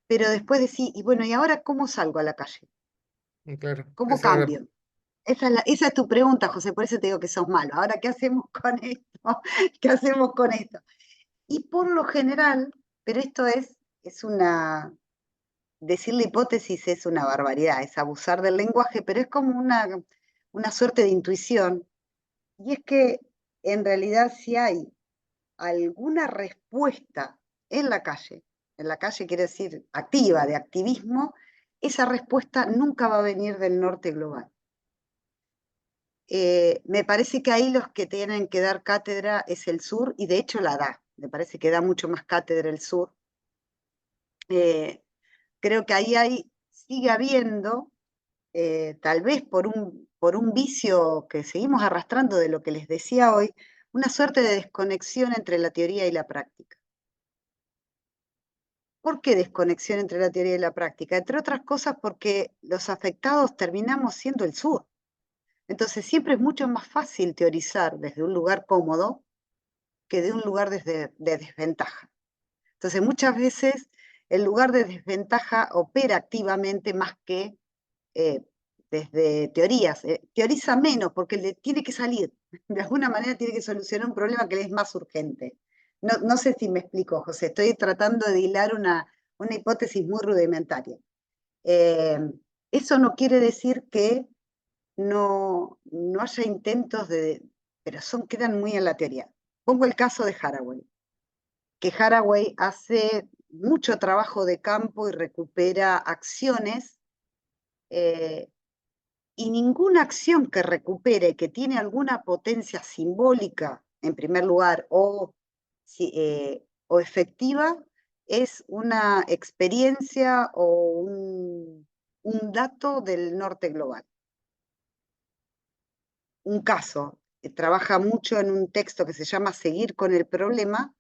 Speaker 1: pero después decís, y bueno, ¿y ahora cómo salgo a la calle?
Speaker 3: Claro,
Speaker 1: ¿Cómo
Speaker 3: esa era
Speaker 1: cambio? Esa es tu pregunta, José, por eso te digo que sos malo. Ahora, ¿qué hacemos con esto? ¿Qué hacemos con esto? Y por lo general, pero esto es una, decir la hipótesis es una barbaridad, es abusar del lenguaje, pero es como una suerte de intuición. Y es que en realidad si hay alguna respuesta en la calle quiere decir activa, de activismo, esa respuesta nunca va a venir del norte global. Me parece que ahí los que tienen que dar cátedra es el sur, y de hecho la da. Me parece que da mucho más cátedra el sur. Creo que sigue habiendo, tal vez por un vicio que seguimos arrastrando de lo que les decía hoy, una suerte de desconexión entre la teoría y la práctica. ¿Por qué desconexión entre la teoría y la práctica? Entre otras cosas porque los afectados terminamos siendo el sur. Entonces siempre es mucho más fácil teorizar desde un lugar cómodo que de un lugar de desventaja. Entonces muchas veces el lugar de desventaja opera activamente más que desde teorías. Teoriza menos porque le tiene que salir. De alguna manera tiene que solucionar un problema que le es más urgente. No sé si me explico, José. Estoy tratando de hilar una hipótesis muy rudimentaria. Eso no quiere decir que no haya intentos pero quedan muy en la teoría. Pongo el caso de Haraway, que Haraway hace mucho trabajo de campo y recupera acciones, y ninguna acción que recupere, que tiene alguna potencia simbólica, en primer lugar, o efectiva, es una experiencia o un dato del norte global. Un caso, trabaja mucho en un texto que se llama Seguir con el problema,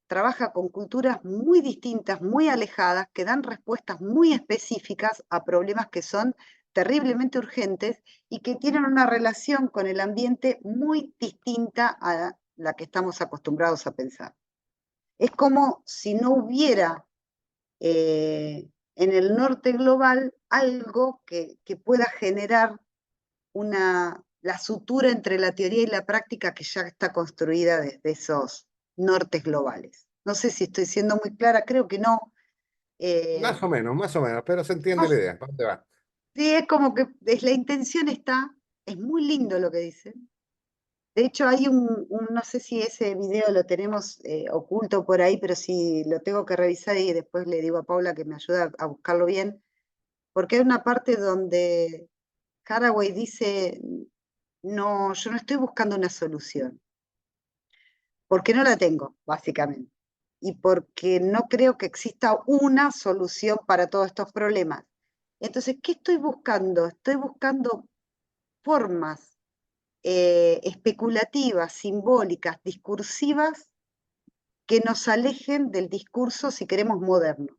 Speaker 1: trabaja con culturas muy distintas, muy alejadas, que dan respuestas muy específicas a problemas que son terriblemente urgentes y que tienen una relación con el ambiente muy distinta a la que estamos acostumbrados a pensar. Es como si no hubiera en el norte global algo que pueda generar la sutura entre la teoría y la práctica que ya está construida desde esos nortes globales. No sé si estoy siendo muy clara, creo que no.
Speaker 3: Más o menos, pero se entiende la idea. ¿Para dónde va?
Speaker 1: Sí, es como que la intención está, es muy lindo lo que dicen. De hecho, hay no sé si ese video lo tenemos oculto por ahí, pero sí lo tengo que revisar y después le digo a Paula que me ayude a buscarlo bien, porque hay una parte donde Haraway dice, no, yo no estoy buscando una solución, porque no la tengo, básicamente, y porque no creo que exista una solución para todos estos problemas. Entonces, ¿qué estoy buscando? Estoy buscando formas especulativas, simbólicas, discursivas, que nos alejen del discurso, si queremos, moderno.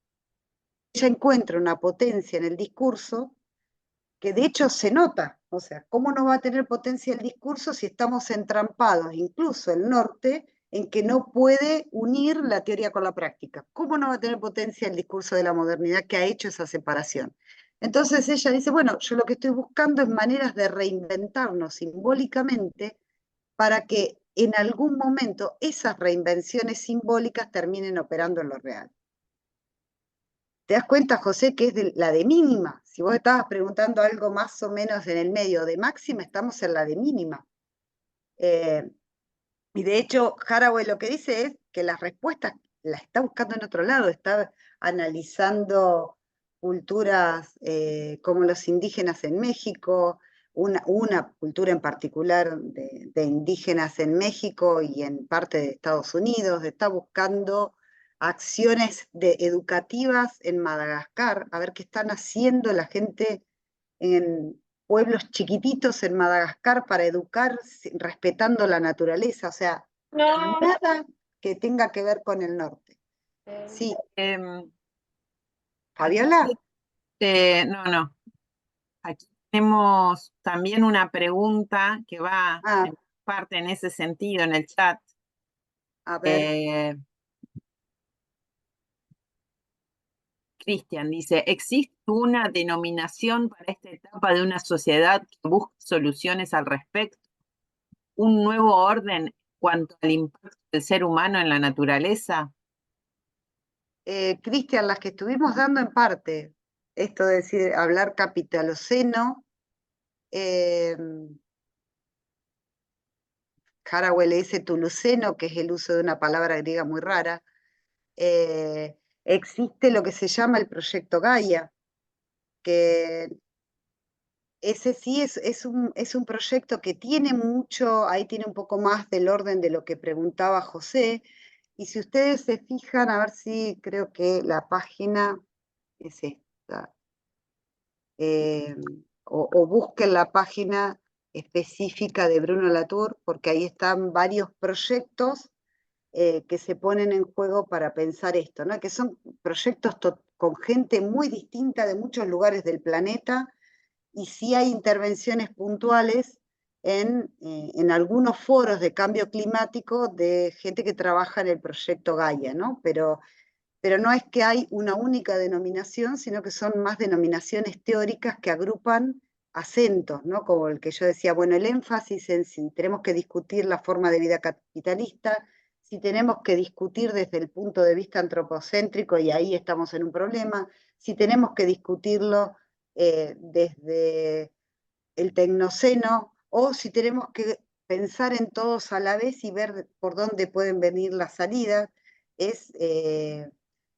Speaker 1: Ella encuentra una potencia en el discurso que de hecho se nota, o sea, ¿cómo no va a tener potencia el discurso si estamos entrampados, incluso el norte, en que no puede unir la teoría con la práctica? ¿Cómo no va a tener potencia el discurso de la modernidad que ha hecho esa separación? Entonces ella dice, bueno, yo lo que estoy buscando es maneras de reinventarnos simbólicamente para que en algún momento esas reinvenciones simbólicas terminen operando en lo real. ¿Te das cuenta, José, que es la de mínima? Si vos estabas preguntando algo más o menos en el medio de máxima, estamos en la de mínima. Y de hecho, Haraway lo que dice es que las respuestas las está buscando en otro lado, está analizando culturas como los indígenas en México, una cultura en particular de indígenas en México y en parte de Estados Unidos, está buscando acciones educativas en Madagascar, a ver qué están haciendo la gente en pueblos chiquititos en Madagascar para educar respetando la naturaleza, o sea, nada que tenga que ver con el norte. Sí, Fabiola.
Speaker 2: No. Aquí tenemos también una pregunta que va en parte en ese sentido en el chat.
Speaker 1: A ver.
Speaker 2: Cristian dice, ¿existe una denominación para esta etapa de una sociedad que busca soluciones al respecto? ¿Un nuevo orden en cuanto al impacto del ser humano en la naturaleza?
Speaker 1: Cristian, las que estuvimos dando en parte, esto de decir, hablar capitaloceno, Haraway le dice tuluceno, que es el uso de una palabra griega muy rara, existe lo que se llama el proyecto Gaia, que ese sí es un proyecto que tiene mucho, ahí tiene un poco más del orden de lo que preguntaba José, y si ustedes se fijan, a ver si creo que la página es esta, o busquen la página específica de Bruno Latour, porque ahí están varios proyectos que se ponen en juego para pensar esto, ¿no? Que son proyectos con gente muy distinta de muchos lugares del planeta, y sí hay intervenciones puntuales en algunos foros de cambio climático de gente que trabaja en el proyecto Gaia, ¿no? Pero no es que hay una única denominación, sino que son más denominaciones teóricas que agrupan acentos, ¿no? Como el que yo decía, bueno, el énfasis en si tenemos que discutir la forma de vida capitalista, si tenemos que discutir desde el punto de vista antropocéntrico, y ahí estamos en un problema, si tenemos que discutirlo desde el tecnoceno, o si tenemos que pensar en todos a la vez y ver por dónde pueden venir las salidas,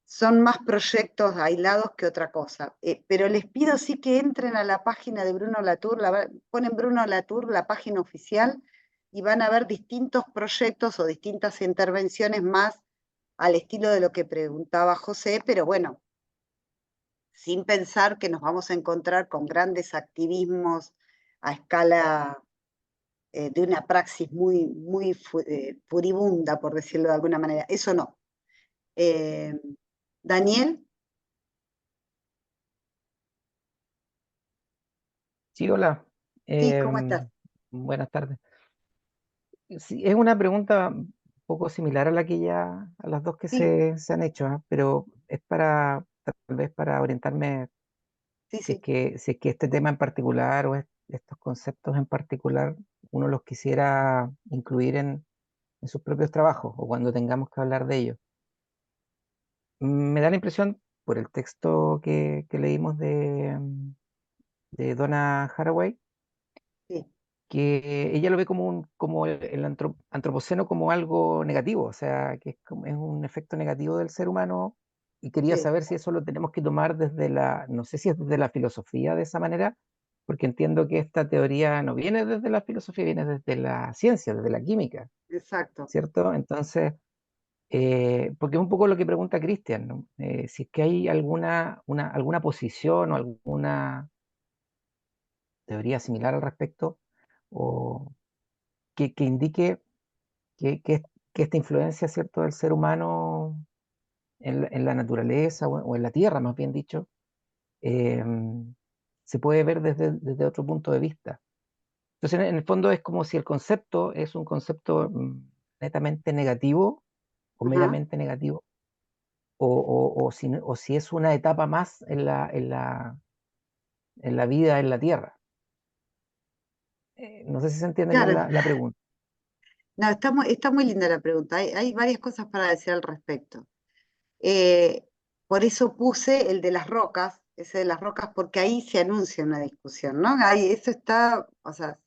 Speaker 1: son más proyectos aislados que otra cosa. Pero les pido sí que entren a la página de Bruno Latour, ponen Bruno Latour, la página oficial, y van a ver distintos proyectos o distintas intervenciones más al estilo de lo que preguntaba José, pero bueno, sin pensar que nos vamos a encontrar con grandes activismos a escala de una praxis muy furibunda, por decirlo de alguna manera. Eso no. Daniel,
Speaker 5: Sí, hola.
Speaker 1: sí, ¿cómo estás?
Speaker 5: Buenas tardes. Sí, es una pregunta un poco similar a la que ya, a las dos que
Speaker 1: Sí,
Speaker 5: se han hecho, ¿ah? Pero es para, tal vez para orientarme
Speaker 1: sí,
Speaker 5: si es
Speaker 1: sí.
Speaker 5: si es que este tema en particular o estos conceptos en particular uno los quisiera incluir en sus propios trabajos o cuando tengamos que hablar de ellos. Me da la impresión, por el texto que leímos de Donna Haraway,
Speaker 1: Sí,
Speaker 5: que ella lo ve como como el antropoceno como algo negativo, o sea, que es un efecto negativo del ser humano, y quería
Speaker 1: sí,
Speaker 5: saber si eso lo tenemos que tomar desde no sé si es desde la filosofía de esa manera, porque entiendo que esta teoría no viene desde la filosofía, viene desde la ciencia, desde la química,
Speaker 1: exacto.
Speaker 5: ¿cierto? Entonces, porque es un poco lo que pregunta Cristian, ¿no? Si es que hay alguna posición o alguna teoría similar al respecto, o que indique que que esta influencia, ¿cierto?, del ser humano en la naturaleza o en la tierra, más bien dicho, eh, se puede ver desde otro punto de vista. Entonces, en el fondo es como si el concepto es un concepto netamente negativo o
Speaker 1: Ajá.
Speaker 5: meramente negativo, o si es una etapa más en la vida en la tierra. No sé si se entiende bien
Speaker 1: Claro,
Speaker 5: la pregunta.
Speaker 1: no, está muy linda la pregunta. Hay varias cosas para decir al respecto. Eh, por eso puse el de las rocas, ese de las rocas, porque ahí se anuncia una discusión, ¿no? Ahí, eso está, o sea,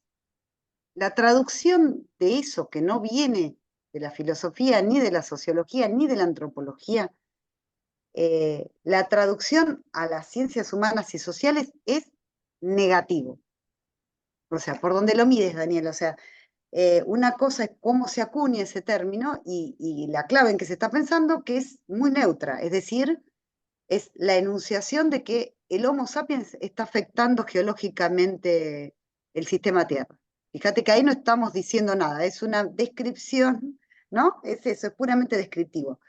Speaker 1: la traducción de eso que no viene de la filosofía, ni de la sociología, ni de la antropología, la traducción a las ciencias humanas y sociales es negativo. O sea, por donde lo mides, Daniel, o sea, una cosa es cómo se acuña ese término y la clave en que se está pensando, que es muy neutra, es decir, es la enunciación de que el Homo sapiens está afectando geológicamente el sistema Tierra. Fíjate que ahí no estamos diciendo nada, es una descripción, ¿no? Es eso, es puramente descriptivo.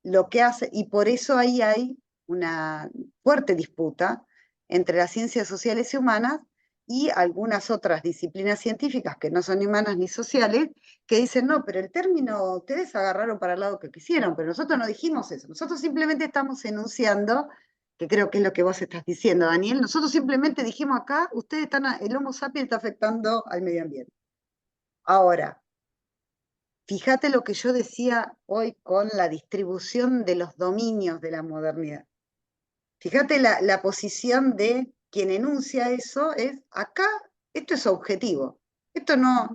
Speaker 1: Lo que hace, y por eso ahí hay una fuerte disputa entre las ciencias sociales y humanas y algunas otras disciplinas científicas que no son ni humanas ni sociales, que dicen, no, pero el término ustedes agarraron para el lado que quisieron, pero nosotros no dijimos eso, nosotros simplemente estamos enunciando, que creo que es lo que vos estás diciendo, Daniel, nosotros simplemente dijimos acá, ustedes están, el Homo sapiens está afectando al medio ambiente. Ahora, fíjate lo que yo decía hoy con la distribución de los dominios de la modernidad. Fíjate la posición de quien enuncia eso es, acá, esto es objetivo. Esto no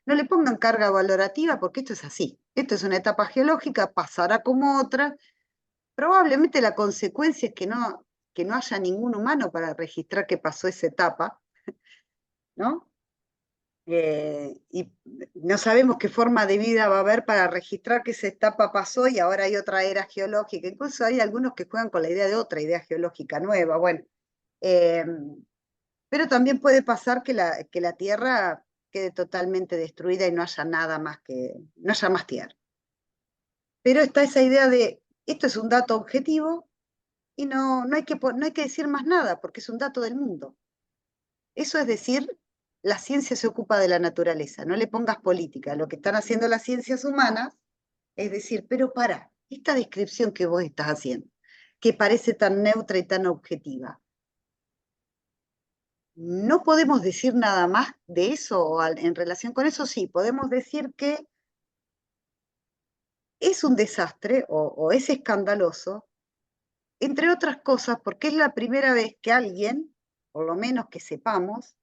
Speaker 1: le pongan carga valorativa porque esto es así. Esto es una etapa geológica, pasará como otra. Probablemente la consecuencia es que no haya ningún humano para registrar que pasó esa etapa, ¿no? Y no sabemos qué forma de vida va a haber para registrar que esa etapa pasó y ahora hay otra era geológica. Incluso hay algunos que juegan con la idea de otra idea geológica nueva. Bueno, eh, pero también puede pasar que la Tierra quede totalmente destruida y no haya nada más no haya más Tierra. Pero está esa idea de, esto es un dato objetivo y no hay que decir más nada porque es un dato del mundo. Eso es decir, la ciencia se ocupa de la naturaleza, no le pongas política. Lo que están haciendo las ciencias humanas es decir, pero para, esta descripción que vos estás haciendo, que parece tan neutra y tan objetiva, no podemos decir nada más de eso, o en relación con eso sí, podemos decir que es un desastre o es escandaloso, entre otras cosas, porque es la primera vez que alguien, por lo menos que sepamos,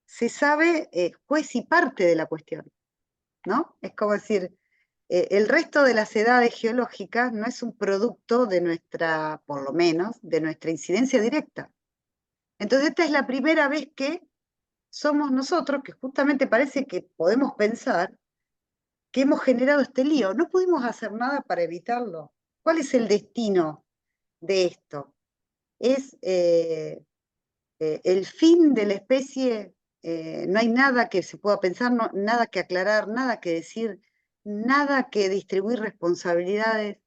Speaker 1: se sabe juez y parte de la cuestión, ¿no? Es como decir, el resto de las edades geológicas no es un producto de nuestra, por lo menos, de nuestra incidencia directa. Entonces esta es la primera vez que somos nosotros, que justamente parece que podemos pensar que hemos generado este lío. No pudimos hacer nada para evitarlo. ¿Cuál es el destino de esto? Es el fin de la especie, no hay nada que se pueda pensar, nada que aclarar, nada que decir, nada que distribuir responsabilidades.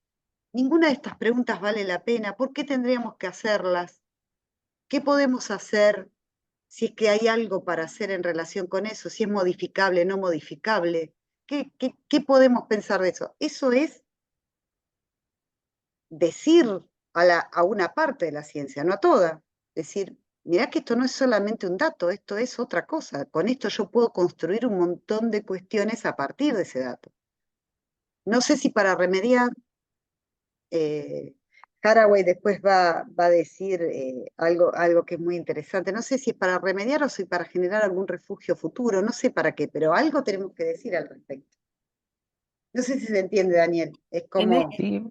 Speaker 1: Ninguna de estas preguntas vale la pena. ¿Por qué tendríamos que hacerlas? ¿Qué podemos hacer si es que hay algo para hacer en relación con eso? Si es modificable, no modificable. ¿Qué podemos pensar de eso? Eso es decir a una parte de la ciencia, no a toda. Decir, mirá que esto no es solamente un dato, esto es otra cosa. Con esto yo puedo construir un montón de cuestiones a partir de ese dato. No sé si para remediar, Haraway después va a decir algo que es muy interesante. No sé si es para remediar o si para generar algún refugio futuro, no sé para qué, pero algo tenemos que decir al respecto. No sé si se entiende, Daniel. Es como,
Speaker 5: Sí,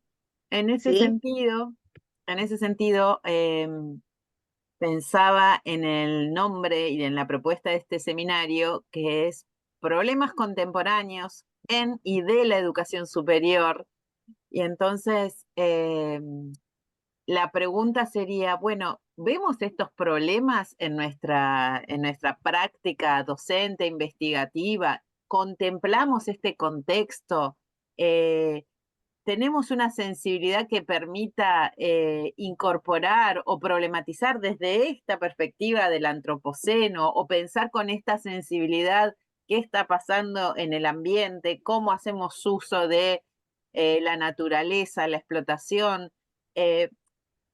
Speaker 2: En ese
Speaker 1: ¿sí?
Speaker 2: sentido, pensaba en el nombre y en la propuesta de este seminario, que es Problemas contemporáneos en y de la educación superior. Y entonces la pregunta sería, bueno, ¿vemos estos problemas en nuestra práctica docente, investigativa? ¿Contemplamos este contexto? Eh, ¿Tenemos una sensibilidad que permita incorporar o problematizar desde esta perspectiva del antropoceno o pensar con esta sensibilidad qué está pasando en el ambiente, cómo hacemos uso de la naturaleza, la explotación? Eh,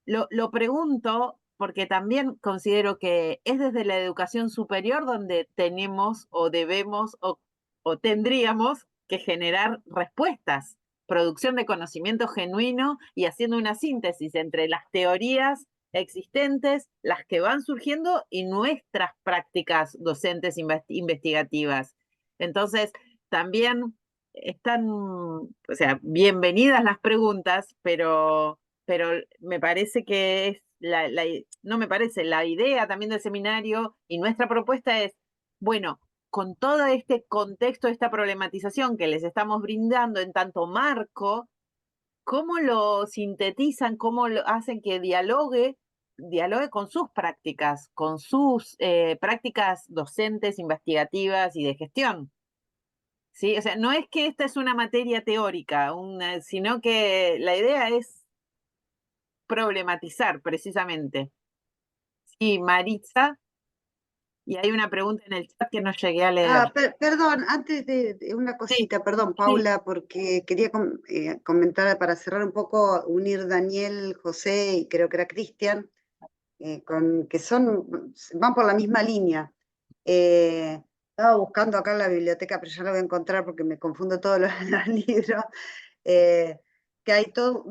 Speaker 2: lo pregunto porque también considero que es desde la educación superior donde tenemos o debemos o tendríamos que generar respuestas, producción de conocimiento genuino y haciendo una síntesis entre las teorías existentes, las que van surgiendo y nuestras prácticas docentes investigativas. Entonces, también están, o sea, bienvenidas las preguntas, pero me parece que es no me parece, la idea también del seminario y nuestra propuesta es, bueno, con todo este contexto, esta problematización que les estamos brindando en tanto marco, ¿cómo lo sintetizan, cómo lo hacen que dialogue con sus prácticas, con sus prácticas docentes, investigativas y de gestión? ¿Sí? O sea, no es que esta es una materia teórica, sino que la idea es problematizar precisamente. Sí, Maritza, y hay una pregunta en el chat que no llegué a leer.
Speaker 1: Perdón, antes de una
Speaker 2: Sí,
Speaker 1: cosita, perdón,
Speaker 2: sí,
Speaker 1: Paula, porque quería comentar para cerrar un poco, unir Daniel, José y creo que era Cristian, que van por la misma línea. Estaba buscando acá en la biblioteca, pero ya lo voy a encontrar porque me confundo todos los, los libros, que hay todo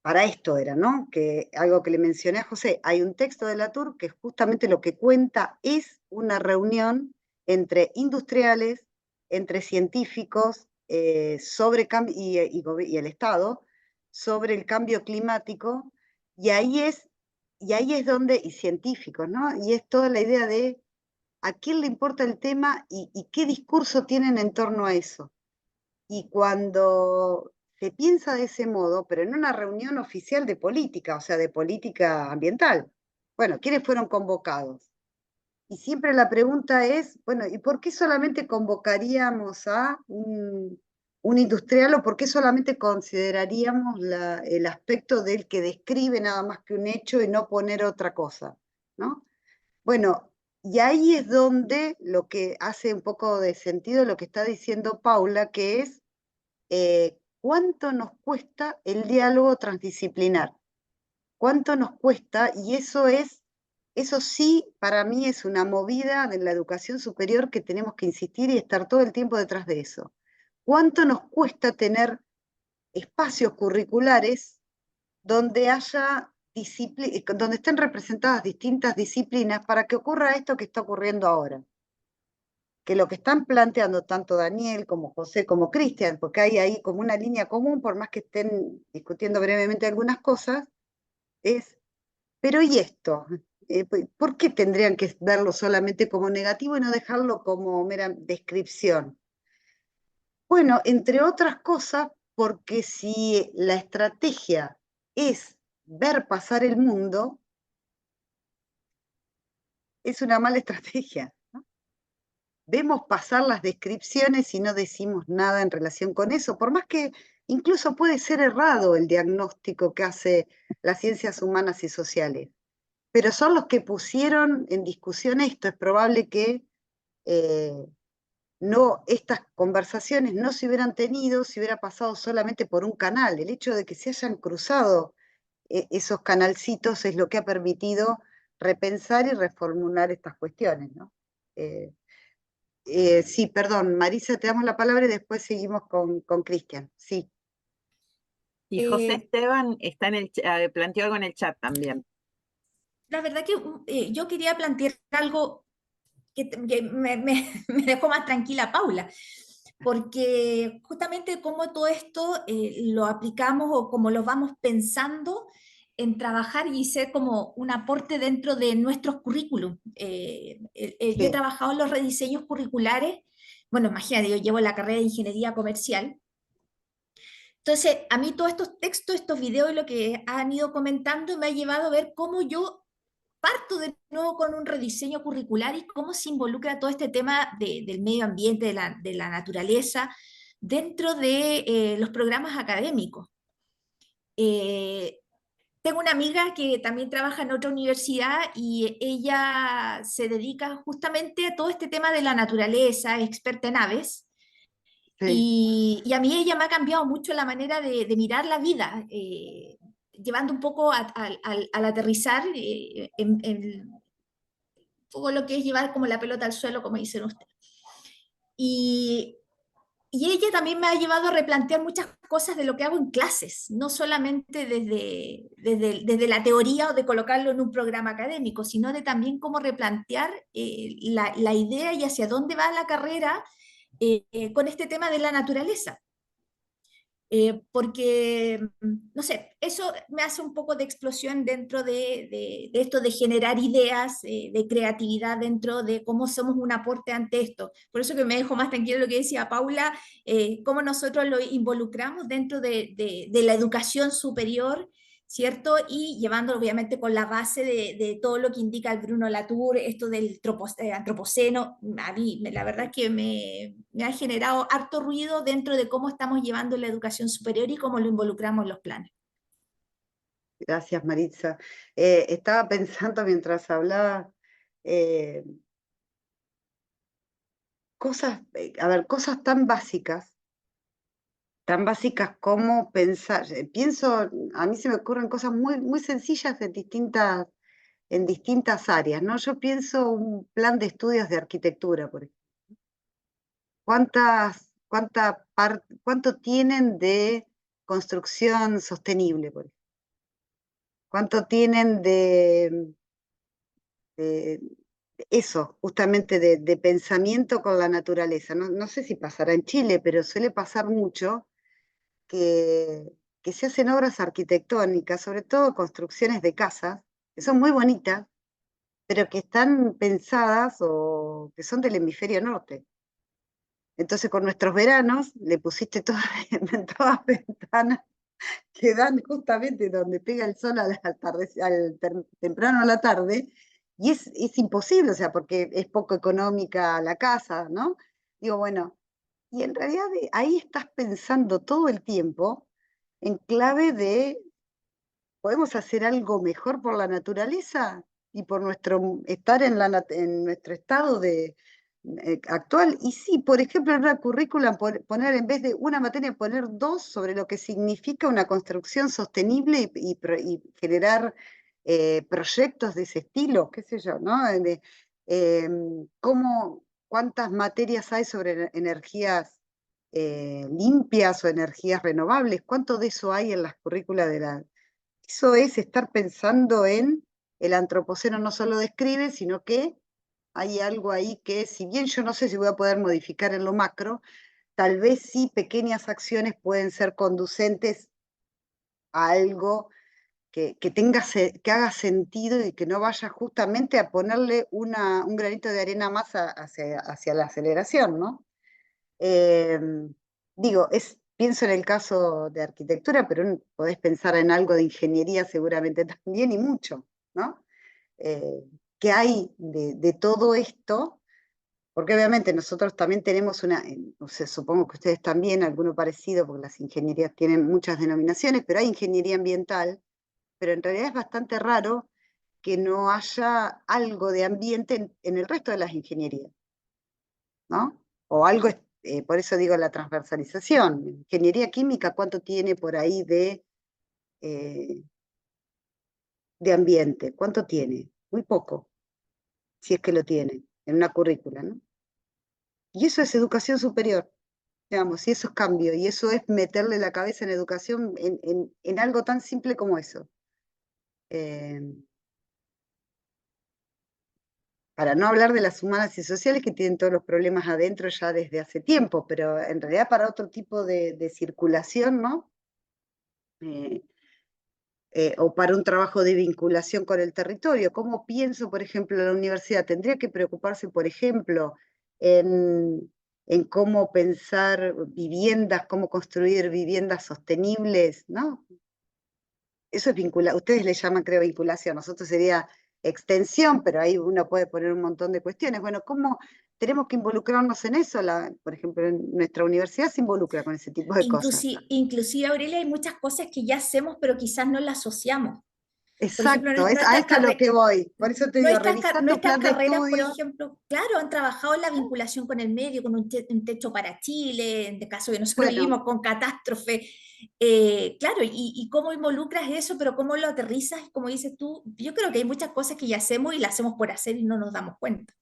Speaker 1: para esto era, ¿no? Que algo que le mencioné a José, hay un texto de Latour que justamente lo que cuenta es una reunión entre industriales, entre científicos y el Estado sobre el cambio climático, y ahí es donde, y científicos, ¿no? Y es toda la idea de a quién le importa el tema y qué discurso tienen en torno a eso. Y cuando se piensa de ese modo, pero en una reunión oficial de política, o sea, de política ambiental, bueno, ¿quiénes fueron convocados? Y siempre la pregunta es, bueno, ¿y por qué solamente convocaríamos a un industrial o por qué solamente consideraríamos el aspecto del que describe nada más que un hecho y no poner otra cosa, ¿no? Bueno, y ahí es donde lo que hace un poco de sentido lo que está diciendo Paula, que es cuánto nos cuesta el diálogo transdisciplinar, cuánto nos cuesta, y eso es Eso sí, para mí es una movida de la educación superior que tenemos que insistir y estar todo el tiempo detrás de eso. ¿Cuánto nos cuesta tener espacios curriculares donde haya donde estén representadas distintas disciplinas para que ocurra esto que está ocurriendo ahora? Que lo que están planteando tanto Daniel como José como Cristian, porque hay ahí como una línea común, por más que estén discutiendo brevemente algunas cosas, es, pero ¿y esto? ¿Por qué tendrían que verlo solamente como negativo y no dejarlo como mera descripción? Bueno, entre otras cosas, porque si la estrategia es ver pasar el mundo, es una mala estrategia. Vemos pasar las descripciones y no decimos nada en relación con eso, por más que incluso puede ser errado el diagnóstico que hace las ciencias humanas y sociales, pero son los que pusieron en discusión esto. Es probable que no, estas conversaciones no se hubieran tenido si hubiera pasado solamente por un canal. El hecho de que se hayan cruzado esos canalcitos es lo que ha permitido repensar y reformular estas cuestiones, ¿no? Sí, perdón, Marisa, te damos la palabra y después seguimos con Cristian. Sí.
Speaker 2: Y José
Speaker 6: Eh,
Speaker 2: Esteban está planteó algo en el chat también.
Speaker 6: la verdad que yo quería plantear algo que me dejó más tranquila Paula, porque justamente cómo todo esto lo aplicamos o cómo lo vamos pensando en trabajar y ser como un aporte dentro de nuestros currículum. Yo he
Speaker 1: Sí.
Speaker 6: trabajado en los rediseños curriculares, bueno, imagínate, yo llevo la carrera de ingeniería comercial. Entonces, a mí todos estos textos, estos videos y lo que han ido comentando me ha llevado a ver cómo yo parto de nuevo con un rediseño curricular y cómo se involucra todo este tema del medio ambiente, de la naturaleza, dentro de los programas académicos. Eh, tengo una amiga que también trabaja en otra universidad y ella se dedica justamente a todo este tema de la naturaleza, es experta en aves.
Speaker 1: Sí.
Speaker 6: Y a mí ella me ha cambiado mucho la manera de mirar la vida, llevando un poco al aterrizar en todo lo que es llevar como la pelota al suelo, como dicen ustedes. Y, y ella también me ha llevado a replantear muchas cosas de lo que hago en clases, no solamente desde la teoría o de colocarlo en un programa académico, sino de también cómo replantear la idea y hacia dónde va la carrera con este tema de la naturaleza. Porque, no sé, eso me hace un poco de explosión dentro de esto de generar ideas, de creatividad dentro de cómo somos un aporte ante esto. Por eso que me dejo más tranquilo lo que decía Paula, cómo nosotros lo involucramos dentro de la educación superior, ¿cierto? Y llevándolo obviamente con la base de todo lo que indica el Bruno Latour, esto del antropoceno. A mí la verdad es que me ha generado harto ruido dentro de cómo estamos llevando la educación superior y cómo lo involucramos en los planes.
Speaker 1: Gracias, Maritza. Estaba pensando mientras hablaba, cosas, a ver, cosas tan básicas como pensar. Pienso, a mí se me ocurren cosas muy, muy sencillas en distintas áreas, ¿no? Yo pienso un plan de estudios de arquitectura, por ejemplo. ¿Cuánto tienen de construcción sostenible, por ejemplo? ¿Cuánto tienen de eso, justamente de pensamiento con la naturaleza? No, no sé si pasará en Chile, pero suele pasar mucho que se hacen obras arquitectónicas, sobre todo construcciones de casas, que son muy bonitas, pero que están pensadas o que son del hemisferio norte. Entonces con nuestros veranos le pusiste todas las ventanas que dan justamente donde pega el sol temprano a la tarde, y es imposible, o sea, porque es poco económica la casa, ¿no? Digo, bueno, y en realidad ahí estás pensando todo el tiempo en clave de, ¿podemos hacer algo mejor por la naturaleza y por nuestro estar en nuestro estado actual? Y sí, por ejemplo, en una currícula poner en vez de una materia, poner dos sobre lo que significa una construcción sostenible y generar proyectos de ese estilo, qué sé yo, ¿no? ¿Cuántas materias hay sobre energías limpias o energías renovables? ¿Cuánto de eso hay en las currículas de la... Eso es estar pensando en el antropoceno no solo describe, sino que hay algo ahí que, si bien yo no sé si voy a poder modificar en lo macro, tal vez sí pequeñas acciones pueden ser conducentes a algo que haga sentido y que no vaya justamente a ponerle un granito de arena más hacia la aceleración, ¿no? Digo, pienso en el caso de arquitectura, pero podés pensar en algo de ingeniería seguramente también y mucho, ¿no? ¿Qué hay de todo esto? Porque obviamente nosotros también tenemos no sé, supongo que ustedes también, alguno parecido, porque las ingenierías tienen muchas denominaciones, pero hay ingeniería ambiental, pero en realidad es bastante raro que no haya algo de ambiente en el resto de las ingenierías, ¿no? O algo, por eso digo la transversalización. Ingeniería química, ¿cuánto tiene por ahí eh, de ambiente? ¿Cuánto tiene? Muy poco, si es que lo tiene, en una currícula, ¿no? Y eso es educación superior, digamos, y eso es cambio, y eso es meterle la cabeza en educación en algo tan simple como eso. Eh, para no hablar de las humanas y sociales que tienen todos los problemas adentro ya desde hace tiempo, pero en realidad para otro tipo de circulación, ¿no? O para un trabajo de vinculación con el territorio. ¿Cómo pienso, por ejemplo, la universidad? Tendría que preocuparse, por ejemplo, en cómo pensar viviendas, cómo construir viviendas sostenibles, ¿no? Eso es vinculación, ustedes le llaman, creo, vinculación, nosotros sería extensión, pero ahí uno puede poner un montón de cuestiones. Bueno, ¿cómo tenemos que involucrarnos en eso? Por ejemplo, en nuestra universidad se involucra con ese tipo de cosas.
Speaker 6: Inclusive, Aurelia, hay muchas cosas que ya hacemos, pero quizás no las asociamos. Por ejemplo,
Speaker 1: Exacto, a esto es lo que voy. Por eso te digo, revisar tu
Speaker 6: nuestras
Speaker 1: plan de
Speaker 6: carreras, por
Speaker 1: estudio.
Speaker 6: ejemplo, claro, han trabajado en la vinculación con el medio, con un techo para Chile, en el caso que nosotros
Speaker 1: Bueno,
Speaker 6: vivimos con catástrofe. Claro, y cómo involucras eso, pero cómo lo aterrizas, como dices tú, yo creo que hay muchas cosas que ya hacemos y las hacemos por hacer y no nos damos cuenta.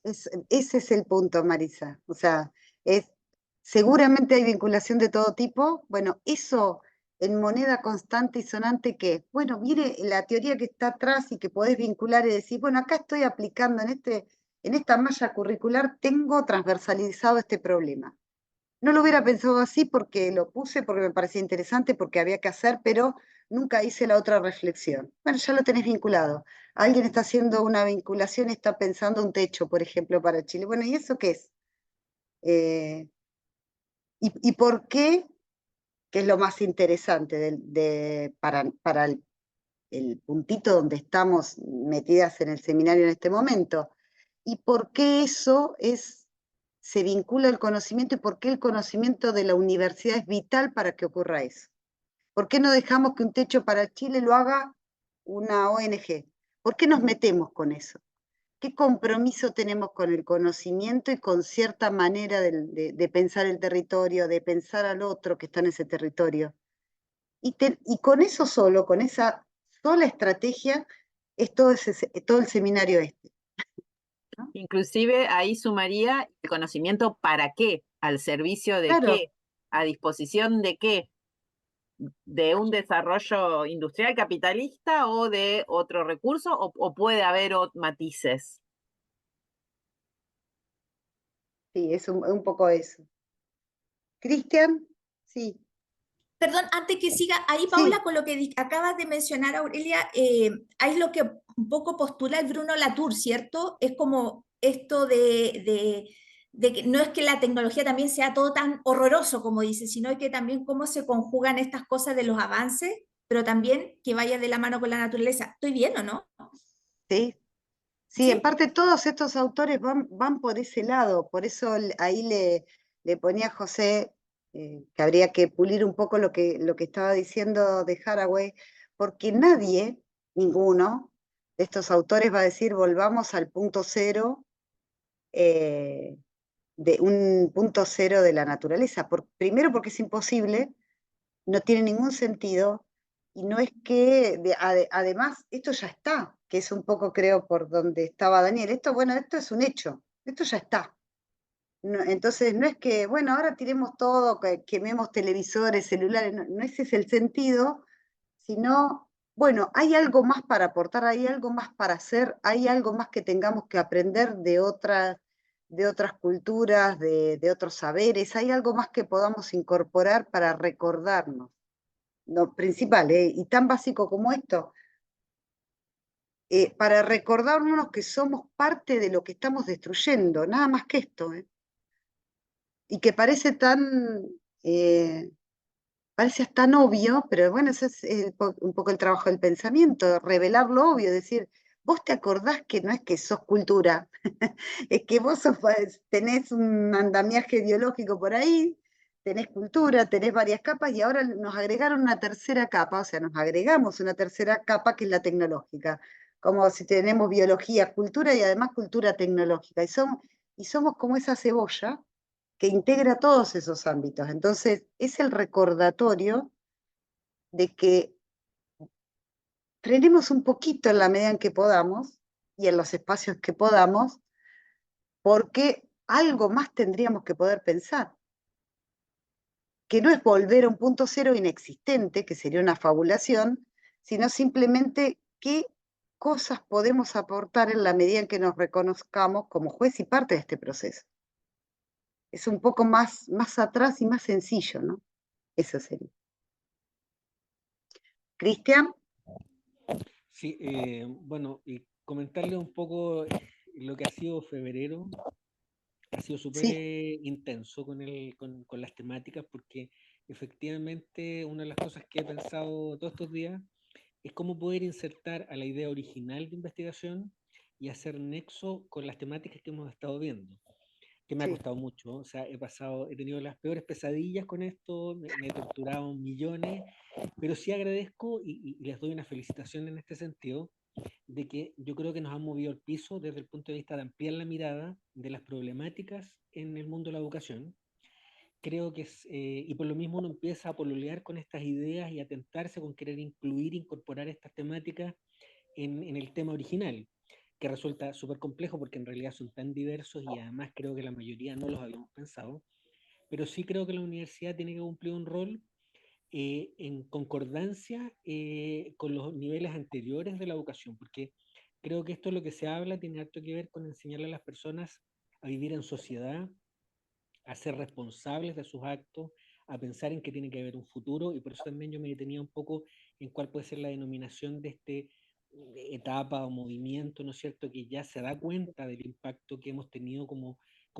Speaker 1: ese es el punto, Marisa. O sea, seguramente hay vinculación de todo tipo. Bueno, eso en moneda constante y sonante que, bueno, mire la teoría que está atrás y que podés vincular y decir, bueno, acá estoy aplicando en esta malla curricular, tengo transversalizado este problema. No lo hubiera pensado así porque lo puse, porque me parecía interesante, porque había que hacer, pero nunca hice la otra reflexión. Bueno, ya lo tenés vinculado. Alguien está haciendo una vinculación, está pensando un techo, por ejemplo, para Chile. Bueno, ¿y eso qué es? ¿Y por qué? Que es lo más interesante para el puntito donde estamos metidas en el seminario en este momento. ¿Y por qué se vincula el conocimiento y por qué el conocimiento de la universidad es vital para que ocurra eso? ¿Por qué no dejamos que un techo para Chile lo haga una ONG? ¿Por qué nos metemos con eso? ¿Qué compromiso tenemos con el conocimiento y con cierta manera de pensar el territorio, de pensar al otro que está en ese territorio? Y con eso solo, con esa sola estrategia, es todo el seminario este, ¿no?
Speaker 2: Inclusive ahí sumaría el conocimiento para qué, al servicio de
Speaker 1: Claro,
Speaker 2: qué, a disposición de qué, de un desarrollo industrial capitalista o de otro recurso, o puede haber matices.
Speaker 1: sí, es un poco eso. Cristian, sí,
Speaker 6: Perdón, antes que siga, ahí
Speaker 1: sí,
Speaker 6: Paula, con lo que acabas de mencionar, Aurelia, ahí lo que un poco postula el Bruno Latour, ¿cierto? Es como esto de que no es que la tecnología también sea todo tan horroroso como dice, sino que también cómo se conjugan estas cosas de los avances, pero también que vaya de la mano con la naturaleza. ¿Estoy bien o no?
Speaker 1: sí. Sí, en
Speaker 6: ¿Sí?
Speaker 1: parte todos estos autores van por ese lado, por eso ahí le ponía a José que habría que pulir un poco lo que estaba diciendo de Haraway, porque nadie, ninguno de estos autores va a decir volvamos al punto cero, eh, de un punto cero de la naturaleza. Primero porque es imposible, no tiene ningún sentido, y no es que, además, esto ya está, que es un poco, creo, por donde estaba Daniel. Esto, bueno, esto es un hecho, esto ya está. Entonces, no es que, bueno, ahora tiremos todo, quememos televisores, celulares, no ese es el sentido, sino, bueno, hay algo más para aportar, hay algo más para hacer, hay algo más que tengamos que aprender de otras culturas, de otros saberes, hay algo más que podamos incorporar para recordarnos. Lo principal, y tan básico como esto, para recordarnos que somos parte de lo que estamos destruyendo, nada más que esto, y que parece tan obvio, pero bueno, ese es un poco el trabajo del pensamiento, revelar lo obvio, decir, vos te acordás que no es que sos cultura, es que vos tenés un andamiaje biológico por ahí, tenés cultura, tenés varias capas y ahora nos agregaron una tercera capa, o sea, nos agregamos una tercera capa que es la tecnológica, como si tenemos biología, cultura y además cultura tecnológica, y somos como esa cebolla que integra todos esos ámbitos. Entonces, es el recordatorio de que frenemos un poquito en la medida en que podamos y en los espacios que podamos, porque algo más tendríamos que poder pensar, que no es volver a un punto cero inexistente, que sería una fabulación, sino simplemente qué cosas podemos aportar en la medida en que nos reconozcamos como juez y parte de este proceso. Es un poco más atrás y más sencillo, ¿no? Eso sería. Cristian.
Speaker 7: Sí, bueno, y comentarle un poco lo que ha sido febrero. Ha sido súper
Speaker 1: Sí.
Speaker 7: intenso con las temáticas porque efectivamente una de las cosas que he pensado todos estos días es cómo poder insertar a la idea original de investigación y hacer nexo con las temáticas que hemos estado viendo, que me ha
Speaker 1: Sí.
Speaker 7: costado mucho. O sea, he tenido las peores pesadillas con esto, me he torturado millones, pero sí agradezco y les doy una felicitación en este sentido, de que yo creo que nos han movido el piso desde el punto de vista de ampliar la mirada de las problemáticas en el mundo de la educación. Creo que y por lo mismo uno empieza a pololear con estas ideas y a tentarse con querer incluir, incorporar estas temáticas en el tema original, que resulta súper complejo porque en realidad son tan diversos y además creo que la mayoría no los habíamos pensado, pero sí creo que la universidad tiene que cumplir un rol en concordancia con los niveles anteriores de la educación, porque creo que esto es lo que se habla, tiene harto que ver con enseñarle a las personas a vivir en sociedad, a ser responsables de sus actos, a pensar en que tiene que haber un futuro, y por eso también yo me detenía un poco en cuál puede ser la denominación de este etapa o movimiento, ¿no es cierto?, que ya se da cuenta del impacto que hemos tenido como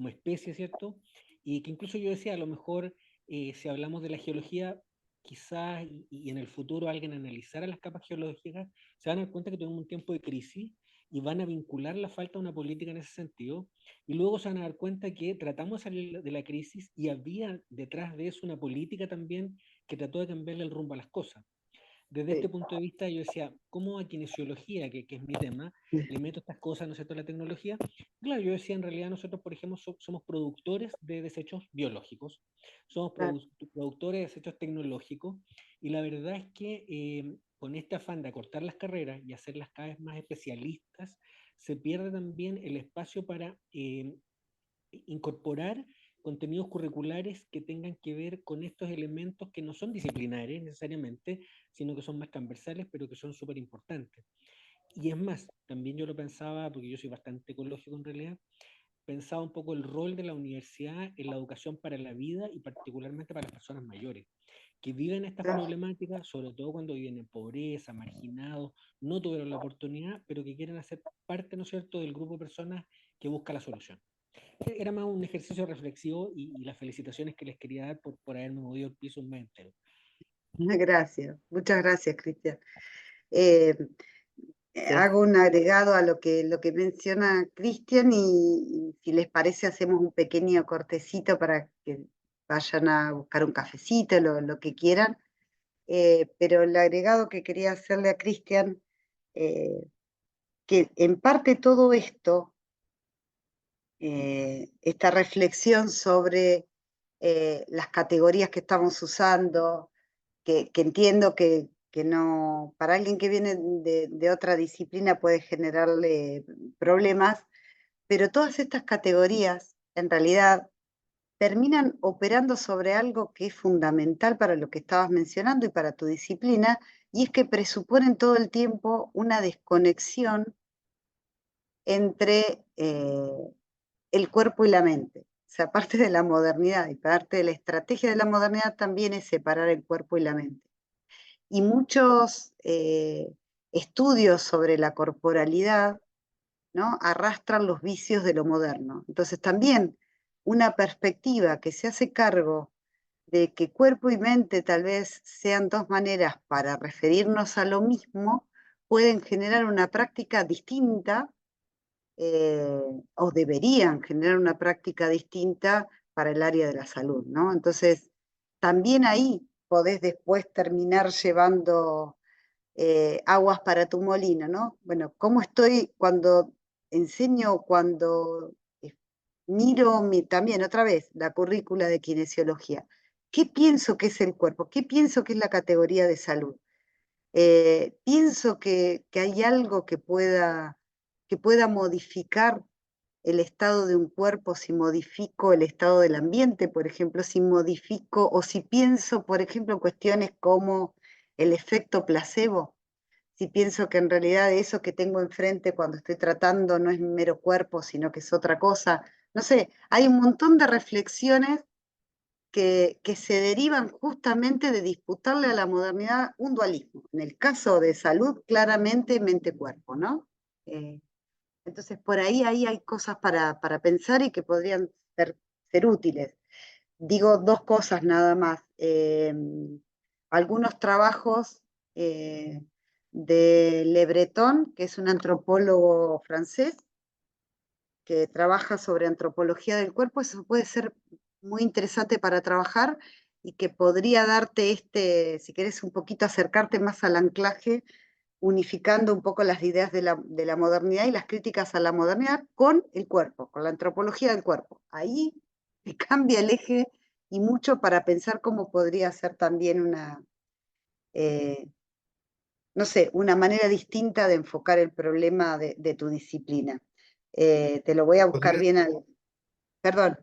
Speaker 7: especie, ¿cierto? Y que incluso yo decía, a lo mejor si hablamos de la geología, quizás y en el futuro alguien analizara las capas geológicas, se van a dar cuenta que tuvimos un tiempo de crisis y van a vincular la falta de una política en ese sentido, y luego se van a dar cuenta que tratamos de salir de la crisis y había detrás de eso una política también que trató de cambiarle el rumbo a las cosas. Desde este
Speaker 1: Sí.
Speaker 7: punto de vista yo decía, ¿cómo a kinesiología, que es mi tema, le meto estas cosas, ¿no es cierto?, a la tecnología? Claro, yo decía, en realidad nosotros, por ejemplo, somos productores de desechos biológicos, somos
Speaker 1: Claro.
Speaker 7: productores de desechos tecnológicos, y la verdad es que con este afán de acortar las carreras y hacerlas cada vez más especialistas, se pierde también el espacio para incorporar contenidos curriculares que tengan que ver con estos elementos que no son disciplinares necesariamente, sino que son más transversales, pero que son súper importantes. Y es más, también yo lo pensaba, porque yo soy bastante ecológico en realidad, pensaba un poco el rol de la universidad en la educación para la vida y particularmente para las personas mayores, que viven estas
Speaker 1: Claro.
Speaker 7: problemáticas, sobre todo cuando viven en pobreza, marginados, no tuvieron la oportunidad, pero que quieren hacer parte, ¿no es cierto?, del grupo de personas que busca la solución. Era más un ejercicio reflexivo y las felicitaciones que les quería dar por haberme movido el piso un mes entero.
Speaker 1: Gracias, muchas gracias, Cristian.
Speaker 7: Sí.
Speaker 1: Hago un agregado a lo que menciona Cristian y si les parece hacemos un pequeño cortecito para que vayan a buscar un cafecito, lo que quieran. Pero el agregado que quería hacerle a Cristian, que en parte todo esto, esta reflexión sobre las categorías que estamos usando, que entiendo que que no, para alguien que viene de otra disciplina puede generarle problemas, pero todas estas categorías en realidad terminan operando sobre algo que es fundamental para lo que estabas mencionando y para tu disciplina, y es que presuponen todo el tiempo una desconexión entre el cuerpo y la mente. O sea, parte de la modernidad y parte de la estrategia de la modernidad también es separar el cuerpo y la mente. Y muchos estudios sobre la corporalidad, ¿no?, arrastran los vicios de lo moderno. Entonces también una perspectiva que se hace cargo de que cuerpo y mente tal vez sean dos maneras para referirnos a lo mismo, pueden generar una práctica distinta, o deberían generar una práctica distinta para el área de la salud, ¿no? Entonces, también ahí podés después terminar llevando aguas para tu molino, ¿no? Bueno, ¿cómo estoy cuando enseño, cuando miro también otra vez la currícula de kinesiología? ¿Qué pienso que es el cuerpo? ¿Qué pienso que es la categoría de salud? Pienso que hay algo que pueda modificar el estado de un cuerpo si modifico el estado del ambiente, por ejemplo, si modifico o si pienso, por ejemplo, en cuestiones como el efecto placebo, si pienso que en realidad eso que tengo enfrente cuando estoy tratando no es mi mero cuerpo, sino que es otra cosa. No sé, hay un montón de reflexiones que se derivan justamente de disputarle a la modernidad un dualismo. En el caso de salud, claramente mente-cuerpo, ¿no? Entonces, por ahí hay cosas para pensar y que podrían ser útiles. Digo dos cosas nada más. Algunos trabajos de Le Breton, que es un antropólogo francés, que trabaja sobre antropología del cuerpo, eso puede ser muy interesante para trabajar y que podría darte si querés un poquito acercarte más al anclaje, unificando un poco las ideas de la modernidad y las críticas a la modernidad con el cuerpo, con la antropología del cuerpo. Ahí te cambia el eje y mucho para pensar cómo podría ser también no sé, una manera distinta de enfocar el problema de tu disciplina. Te lo voy a buscar bien Perdón.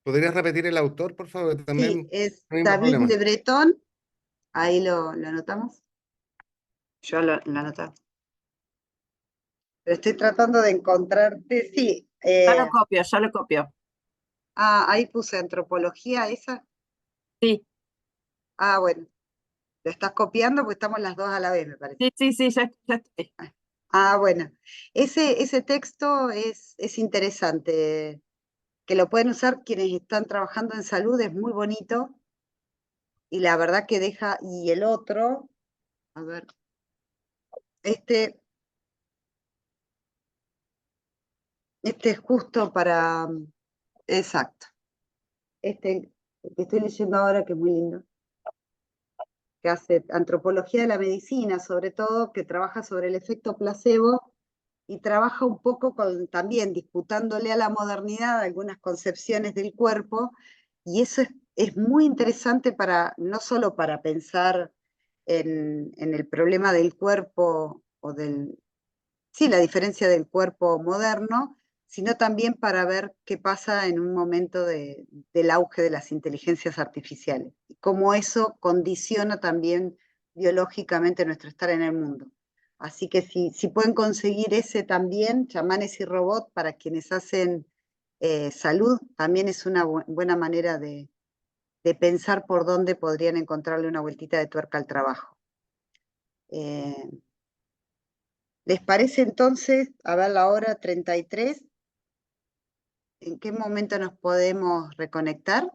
Speaker 3: ¿Podrías repetir el autor, por favor?
Speaker 1: Sí,
Speaker 3: También
Speaker 1: es
Speaker 3: el mismo
Speaker 1: David
Speaker 3: problema.
Speaker 1: Le Breton. Ahí lo anotamos. Yo lo anotamos. Pero estoy tratando de encontrarte. Sí.
Speaker 2: Ya lo copio.
Speaker 1: Ahí puse antropología esa.
Speaker 2: Sí,
Speaker 1: Bueno. Lo estás copiando porque estamos las dos a la vez, me parece.
Speaker 2: sí, ya estoy.
Speaker 1: Bueno. Ese texto es interesante. Que lo pueden usar quienes están trabajando en salud, es muy bonito. Y la verdad que deja. Y el otro. A ver. Este es justo para. Exacto. El que estoy leyendo ahora, que es muy lindo, que hace antropología de la medicina, sobre todo, que trabaja sobre el efecto placebo y trabaja un poco también disputándole a la modernidad algunas concepciones del cuerpo, y eso es muy interesante no solo para pensar en el problema del cuerpo o sí, la diferencia del cuerpo moderno, sino también para ver qué pasa en un momento del auge de las inteligencias artificiales y cómo eso condiciona también biológicamente nuestro estar en el mundo. Así que si pueden conseguir ese también, chamanes y robots, para quienes hacen salud, también es una buena manera de pensar por dónde podrían encontrarle una vueltita de tuerca al trabajo. ¿Les parece entonces, a ver la hora 33, en qué momento nos podemos reconectar?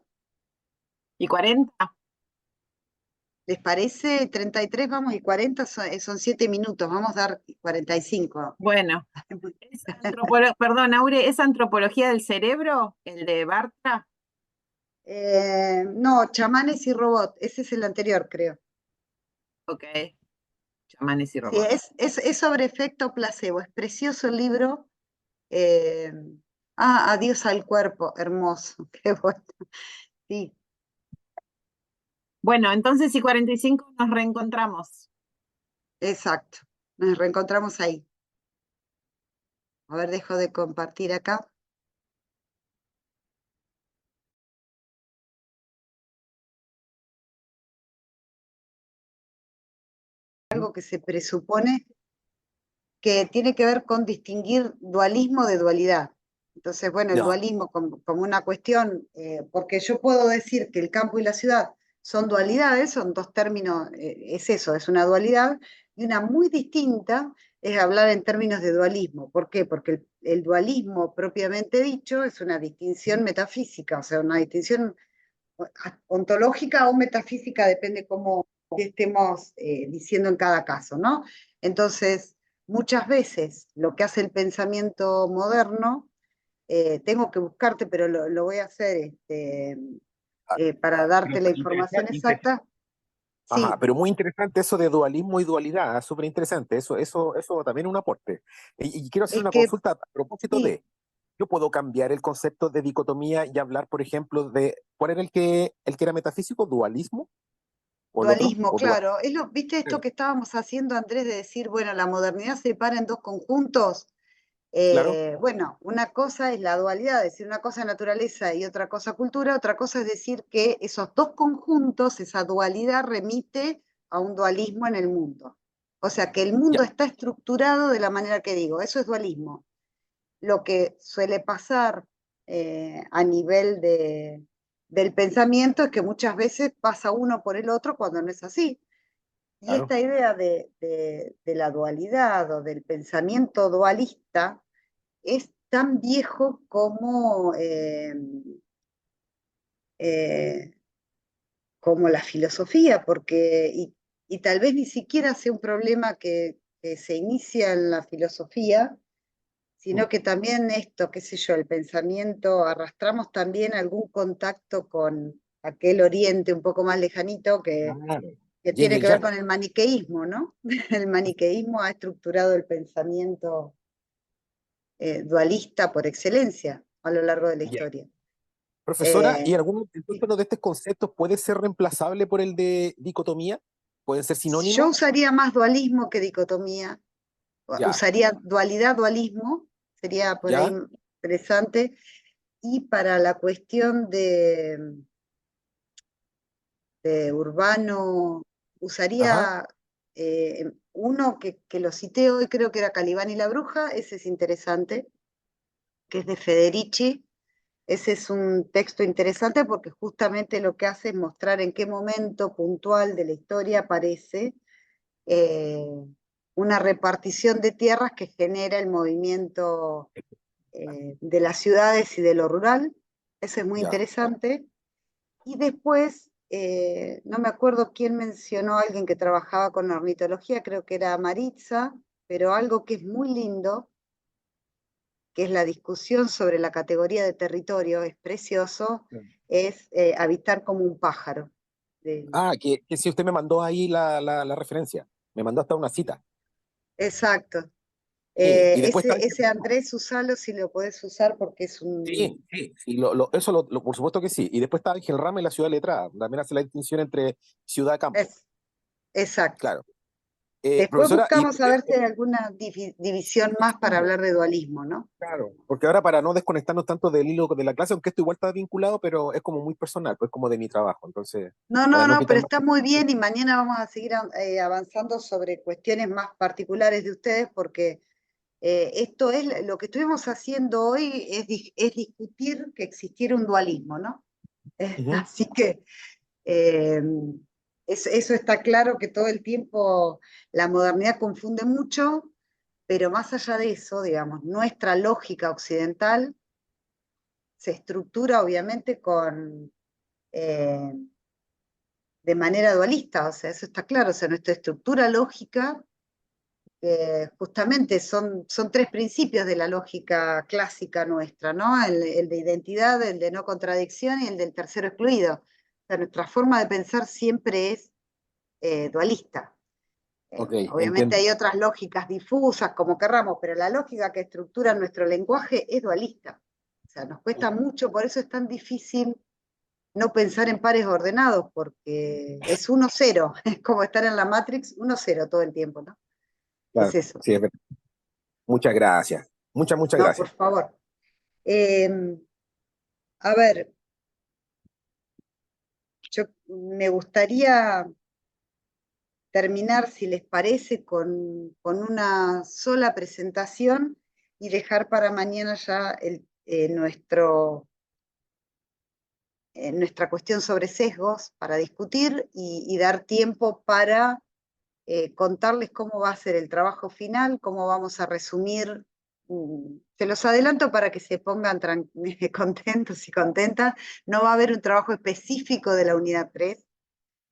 Speaker 2: ¿Y 40?
Speaker 1: ¿Les parece? 33 vamos y 40 son 7 minutos, vamos a dar 45.
Speaker 2: Bueno, perdón, Aure, ¿es antropología del cerebro, el de Bartra?
Speaker 1: No, chamanes y robot, ese es el anterior, creo.
Speaker 2: Ok, chamanes y
Speaker 1: Sí,
Speaker 2: robots.
Speaker 1: es sobre efecto placebo, es precioso el libro. Adiós al cuerpo, hermoso, qué bueno. Sí.
Speaker 2: Bueno, entonces y 45 nos reencontramos.
Speaker 1: exacto. Nos reencontramos ahí. A ver, dejo de compartir acá. Algo que se presupone que tiene que ver con distinguir dualismo de dualidad. Entonces, bueno, el
Speaker 4: Ya,
Speaker 1: dualismo como una cuestión, porque yo puedo decir que el campo y la ciudad son dualidades, son dos términos, es eso, es una dualidad, y una muy distinta es hablar en términos de dualismo. ¿Por qué? Porque el dualismo propiamente dicho es una distinción metafísica, o sea, una distinción ontológica o metafísica, depende cómo estemos diciendo en cada caso, ¿no? Entonces, muchas veces lo que hace el pensamiento moderno, tengo que buscarte, pero lo voy a hacer para darte la información exacta.
Speaker 4: ajá,
Speaker 1: Sí,
Speaker 4: pero muy interesante eso de dualismo y dualidad, súper interesante, eso también es un aporte. Y quiero hacer
Speaker 1: es
Speaker 4: una
Speaker 1: que
Speaker 4: consulta a propósito
Speaker 1: sí,
Speaker 4: de, yo puedo cambiar el concepto de dicotomía y hablar, por ejemplo, de, ¿cuál era el que era metafísico? ¿Dualismo? ¿O el otro?
Speaker 1: dualismo,
Speaker 4: ¿O dual?
Speaker 1: claro. ¿Viste esto que estábamos haciendo, Andrés, de decir, bueno, la modernidad se para en dos conjuntos?
Speaker 4: Claro,
Speaker 1: Bueno, una cosa es la dualidad, es decir, una cosa es naturaleza y otra cosa cultura, otra cosa es decir que esos dos conjuntos, esa dualidad remite a un dualismo en el mundo. O sea, que el
Speaker 4: ya,
Speaker 1: mundo está estructurado de la manera que digo, eso es dualismo. Lo que suele pasar a nivel del pensamiento es que muchas veces pasa uno por el otro cuando no es así. Y
Speaker 4: claro,
Speaker 1: esta idea de la dualidad o del pensamiento dualista, es tan viejo eh, como la filosofía, porque, y tal vez ni siquiera sea un problema que se inicia en la filosofía,
Speaker 4: mm,
Speaker 1: sino que también esto, qué sé yo, el pensamiento, arrastramos también algún contacto con aquel oriente un poco más lejanito
Speaker 4: claro.
Speaker 1: que
Speaker 4: Yin y
Speaker 1: tiene
Speaker 4: el
Speaker 1: que ver
Speaker 4: yang.
Speaker 1: con el maniqueísmo, ¿no? El maniqueísmo ha estructurado el pensamiento dualista por excelencia a lo largo de la
Speaker 4: Ya.
Speaker 1: historia.
Speaker 4: Profesora,
Speaker 1: Eh,
Speaker 4: ¿y alguno de estos conceptos puede ser reemplazable por el de dicotomía? ¿Pueden ser
Speaker 1: yo
Speaker 4: sinónimos?
Speaker 1: usaría más dualismo que dicotomía,
Speaker 4: Ya,
Speaker 1: usaría dualidad, dualismo, sería por ahí
Speaker 4: ya,
Speaker 1: interesante, y para la cuestión de urbano,
Speaker 4: ajá,
Speaker 1: usaría uno que lo cité hoy, creo que era Calibán y la Bruja, ese es interesante, que es de Federici. Ese es un texto interesante porque justamente lo que hace es mostrar en qué momento puntual de la historia aparece eh, una repartición de tierras que genera el movimiento de las ciudades y de lo rural. Eso es muy
Speaker 4: ya.
Speaker 1: interesante. Y después, no me acuerdo quién mencionó a alguien que trabajaba con ornitología, creo que era Maritza, pero algo que es muy lindo, que es la discusión sobre la categoría de territorio, es precioso, es habitar como un pájaro.
Speaker 4: Ah, que si usted me mandó ahí la referencia, me mandó hasta una cita.
Speaker 1: Exacto.
Speaker 4: Sí, y después está
Speaker 1: Ese Andrés, usalo si lo podés usar porque es un...
Speaker 4: sí, sí, sí, por supuesto que sí. Y después está Ángel Rama y la ciudad letrada. También hace la distinción entre ciudad y campo.
Speaker 1: Es, exacto.
Speaker 4: Claro.
Speaker 1: Después
Speaker 4: Profesora, y
Speaker 1: buscamos a ver si hay alguna división más para hablar de dualismo, ¿no?
Speaker 4: claro, porque ahora para no desconectarnos tanto del hilo de la clase, aunque esto igual está vinculado, pero es como muy personal, pues como de mi trabajo. Entonces,
Speaker 1: No,
Speaker 4: para
Speaker 1: no,
Speaker 4: no
Speaker 1: no,
Speaker 4: quitar
Speaker 1: pero
Speaker 4: más
Speaker 1: está muy
Speaker 4: tiempo.
Speaker 1: bien y mañana vamos a seguir avanzando sobre cuestiones más particulares de ustedes porque esto es lo que estuvimos haciendo hoy es discutir que existiera un dualismo, ¿no?
Speaker 4: Ujú.
Speaker 1: Así que eh, eso está claro que todo el tiempo la modernidad confunde mucho, pero más allá de eso, digamos, nuestra lógica occidental se estructura obviamente eh, de manera dualista, o sea, eso está claro, o sea, nuestra estructura lógica justamente son tres principios de la lógica clásica nuestra, ¿no? El de identidad, el de no contradicción y el del tercero excluido. O sea, nuestra forma de pensar siempre es dualista.
Speaker 4: Ok,
Speaker 1: Obviamente
Speaker 4: entiendo.
Speaker 1: hay otras lógicas difusas, como querramos, pero la lógica que estructura nuestro lenguaje es dualista. O sea, nos cuesta mucho, por eso es tan difícil no pensar en pares ordenados, porque es 1-0, es como estar en la Matrix, 1-0 todo el tiempo, ¿no? Es
Speaker 4: Claro,
Speaker 1: eso.
Speaker 4: sí, es verdad. Muchas gracias. Muchas
Speaker 1: No, por
Speaker 4: gracias.
Speaker 1: favor. A ver, yo me gustaría terminar, si les parece, con una sola presentación y dejar para mañana ya nuestra cuestión sobre sesgos para discutir y dar tiempo para contarles cómo va a ser el trabajo final, cómo vamos a resumir. Se los adelanto para que se pongan contentos y contentas. No va a haber un trabajo específico de la unidad 3.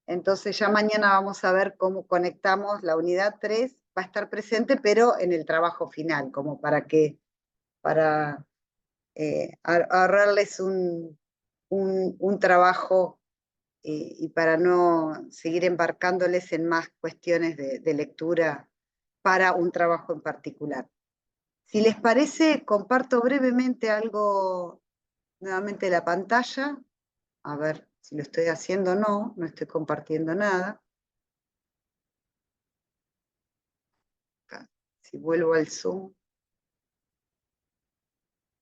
Speaker 1: Entonces ya mañana vamos a ver cómo conectamos la unidad 3, va a estar presente, pero en el trabajo final, como para ahorrarles un trabajo y para no seguir embarcándoles en más cuestiones de lectura para un trabajo en particular. Si les parece, comparto brevemente algo nuevamente de la pantalla. A ver si lo estoy haciendo o no, no estoy compartiendo nada. Acá, si vuelvo al Zoom.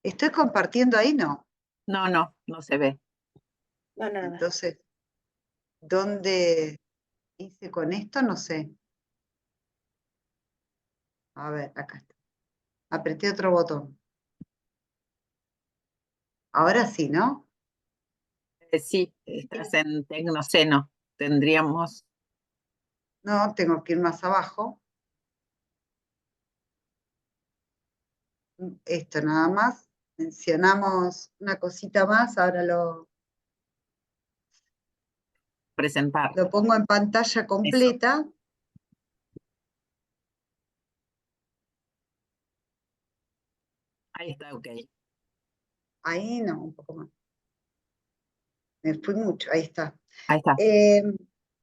Speaker 1: ¿Estoy compartiendo ahí? No.
Speaker 2: No se ve.
Speaker 6: No, no, no.
Speaker 1: Entonces, ¿dónde hice con esto? No sé. A ver, acá está. Apreté otro botón. Ahora sí, ¿no?
Speaker 2: Sí, estás en Tecnoceno. Tendríamos.
Speaker 1: No, tengo que ir más abajo. Esto nada más. Mencionamos una cosita más, ahora lo
Speaker 2: Presentar.
Speaker 1: pongo en pantalla completa.
Speaker 2: Ahí está, ok.
Speaker 1: Ahí no, un poco más. Me fui mucho, ahí está.
Speaker 2: Ahí está.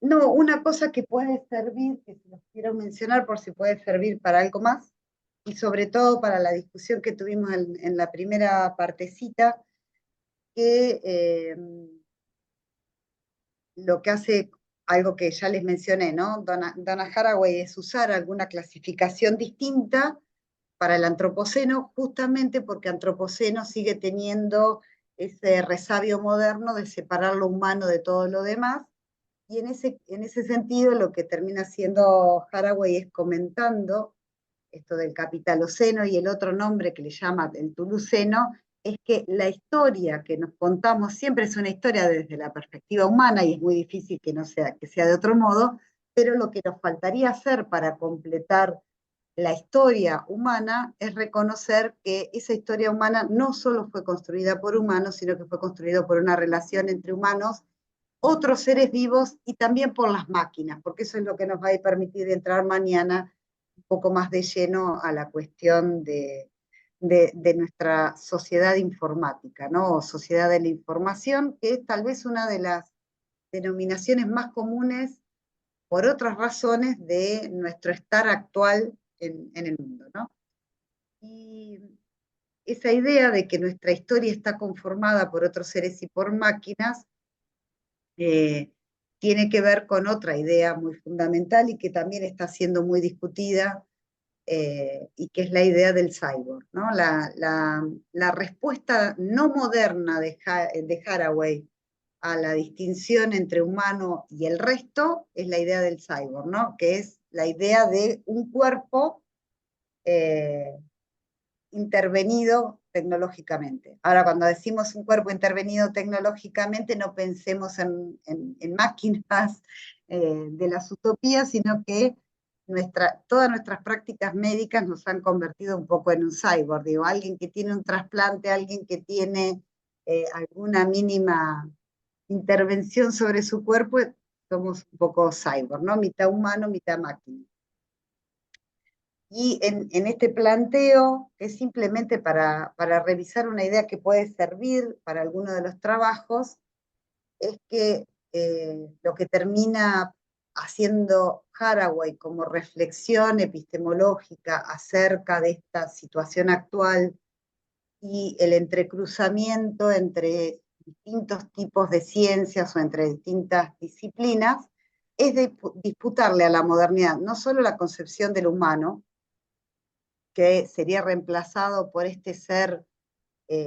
Speaker 1: No, una cosa que puede servir, que se los quiero mencionar por si puede servir para algo más, y sobre todo para la discusión que tuvimos en la primera partecita, que lo que hace, algo que ya les mencioné, ¿no? Donna Haraway, es usar alguna clasificación distinta para el antropoceno, justamente porque antropoceno sigue teniendo ese resabio moderno de separar lo humano de todo lo demás, y en ese sentido lo que termina haciendo Haraway es comentando esto del capitaloceno y el otro nombre que le llama el tuluceno, es que la historia que nos contamos siempre es una historia desde la perspectiva humana y es muy difícil que sea de otro modo, pero lo que nos faltaría hacer para completar la historia humana es reconocer que esa historia humana no solo fue construida por humanos, sino que fue construida por una relación entre humanos, otros seres vivos y también por las máquinas, porque eso es lo que nos va a permitir entrar mañana un poco más de lleno a la cuestión de nuestra sociedad informática, ¿no? O sociedad de la información, que es tal vez una de las denominaciones más comunes por otras razones de nuestro estar actual en el mundo, ¿no? Y esa idea de que nuestra historia está conformada por otros seres y por máquinas tiene que ver con otra idea muy fundamental y que también está siendo muy discutida, y que es la idea del cyborg, ¿no? La respuesta no moderna de Haraway a la distinción entre humano y el resto es la idea del cyborg, ¿no? Que es la idea de un cuerpo intervenido tecnológicamente. Ahora, cuando decimos un cuerpo intervenido tecnológicamente, no pensemos en máquinas de las utopías, sino que todas nuestras prácticas médicas nos han convertido un poco en un cyborg, digo, alguien que tiene un trasplante, alguien que tiene alguna mínima intervención sobre su cuerpo, somos un poco cyborg, ¿no? Mitad humano, mitad máquina. Y en este planteo, que es simplemente para revisar una idea que puede servir para alguno de los trabajos, es que lo que termina haciendo Haraway como reflexión epistemológica acerca de esta situación actual y el entrecruzamiento entre distintos tipos de ciencias o entre distintas disciplinas, es disputarle a la modernidad no solo la concepción del humano, que sería reemplazado por este ser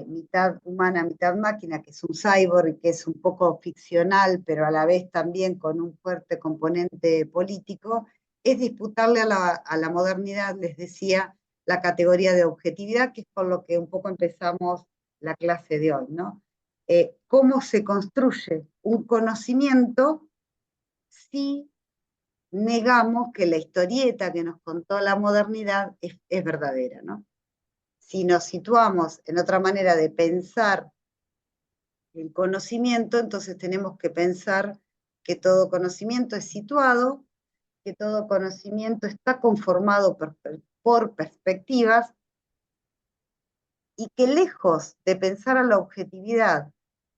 Speaker 1: mitad humana, mitad máquina, que es un cyborg y que es un poco ficcional, pero a la vez también con un fuerte componente político, es disputarle a la modernidad, les decía, la categoría de objetividad, que es con lo que un poco empezamos la clase de hoy, ¿no? ¿Cómo se construye un conocimiento si negamos que la historieta que nos contó la modernidad es verdadera, ¿no? Si nos situamos en otra manera de pensar el conocimiento, entonces tenemos que pensar que todo conocimiento es situado, que todo conocimiento está conformado por perspectivas y que lejos de pensar a la objetividad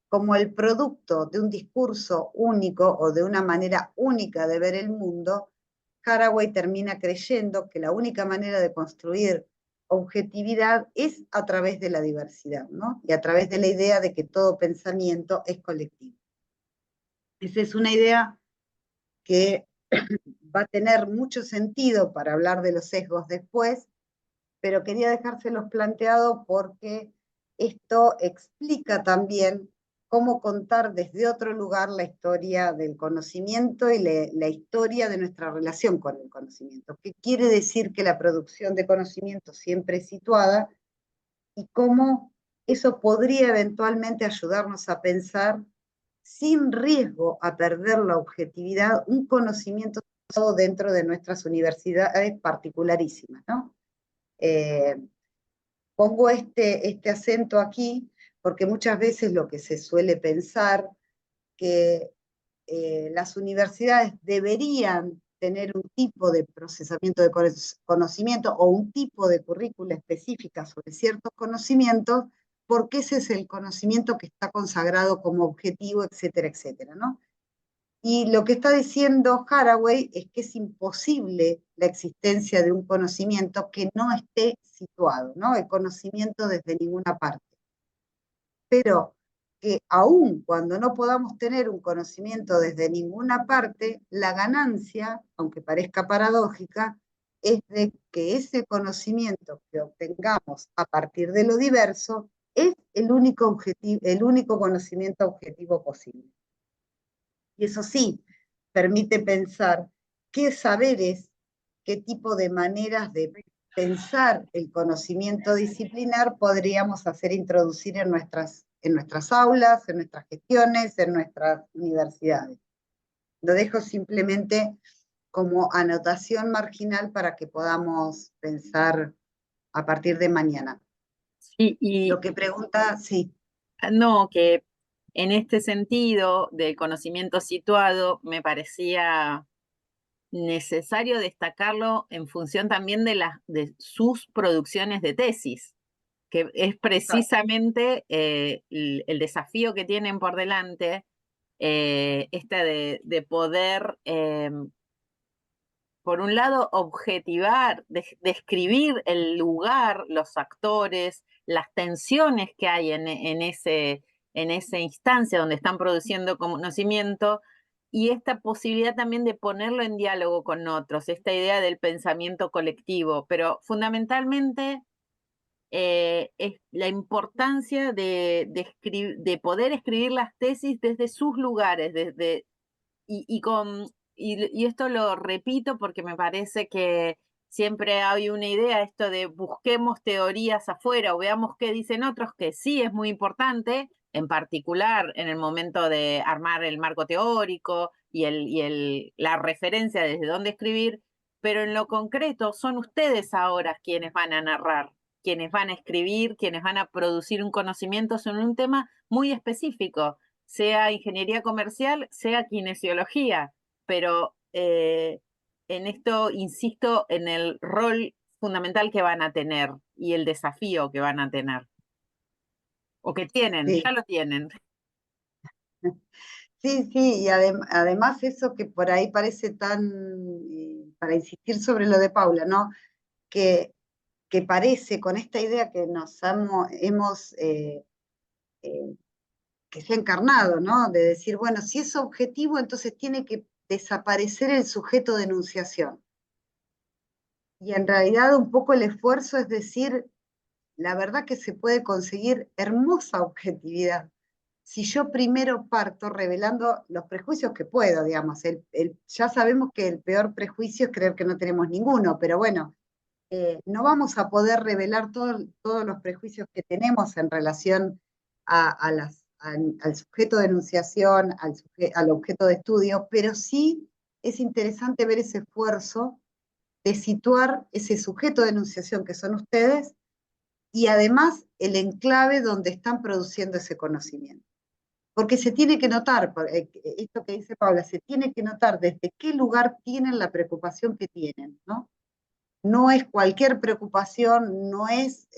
Speaker 1: como el producto de un discurso único o de una manera única de ver el mundo, Haraway termina creyendo que la única manera de construir objetividad es a través de la diversidad, ¿no? Y a través de la idea de que todo pensamiento es colectivo. Esa es una idea que va a tener mucho sentido para hablar de los sesgos después, pero quería dejárselos planteado porque esto explica también cómo contar desde otro lugar la historia del conocimiento y la historia de nuestra relación con el conocimiento. ¿Qué quiere decir que la producción de conocimiento siempre es situada? Y cómo eso podría eventualmente ayudarnos a pensar, sin riesgo a perder la objetividad, un conocimiento dentro de nuestras universidades particularísimas, ¿no? Pongo este acento aquí porque muchas veces lo que se suele pensar que las universidades deberían tener un tipo de procesamiento de conocimiento o un tipo de currícula específica sobre ciertos conocimientos, porque ese es el conocimiento que está consagrado como objetivo, etcétera, etcétera, ¿no? Y lo que está diciendo Haraway es que es imposible la existencia de un conocimiento que no esté situado, ¿no? El conocimiento desde ninguna parte. Pero que aún cuando no podamos tener un conocimiento desde ninguna parte, la ganancia, aunque parezca paradójica, es de que ese conocimiento que obtengamos a partir de lo diverso es el único conocimiento objetivo posible. Y eso sí, permite pensar qué saberes, qué tipo de maneras de pensar el conocimiento disciplinar podríamos hacer introducir en nuestras aulas, en nuestras gestiones, en nuestras universidades. Lo dejo simplemente como anotación marginal para que podamos pensar a partir de mañana.
Speaker 2: Sí, y
Speaker 1: Lo que pregunta, sí.
Speaker 2: no, que en este sentido del conocimiento situado me parecía necesario destacarlo en función también de sus producciones de tesis, que es precisamente el desafío que tienen por delante, de poder, por un lado, objetivar, describir el lugar, los actores, las tensiones que hay en esa instancia donde están produciendo conocimiento, y esta posibilidad también de ponerlo en diálogo con otros, esta idea del pensamiento colectivo, pero fundamentalmente es la importancia de poder escribir las tesis desde sus lugares, y esto lo repito porque me parece que siempre hay una idea, esto de busquemos teorías afuera o veamos qué dicen otros, que sí es muy importante, en particular en el momento de armar el marco teórico y la referencia desde dónde escribir, pero en lo concreto son ustedes ahora quienes van a narrar, quienes van a escribir, quienes van a producir un conocimiento sobre un tema muy específico, sea ingeniería comercial, sea kinesiología, pero en esto insisto en el rol fundamental que van a tener y el desafío que van a tener, o que tienen,
Speaker 1: Sí.
Speaker 2: ya lo tienen.
Speaker 1: Sí, sí, y además eso que por ahí parece tan, para insistir sobre lo de Paula, ¿no? Que parece con esta idea que nos hemos que se ha encarnado, ¿no? De decir, bueno, si es objetivo, entonces tiene que desaparecer el sujeto de enunciación. Y en realidad un poco el esfuerzo es decir, la verdad que se puede conseguir hermosa objetividad. Si yo primero parto revelando los prejuicios que puedo, digamos, ya sabemos que el peor prejuicio es creer que no tenemos ninguno, pero bueno, no vamos a poder revelar todos los prejuicios que tenemos en relación al sujeto de enunciación, al objeto de estudio, pero sí es interesante ver ese esfuerzo de situar ese sujeto de enunciación que son ustedes y además el enclave donde están produciendo ese conocimiento. Porque se tiene que notar, esto que dice Paula, se tiene que notar desde qué lugar tienen la preocupación que tienen, ¿no? No es cualquier preocupación, no es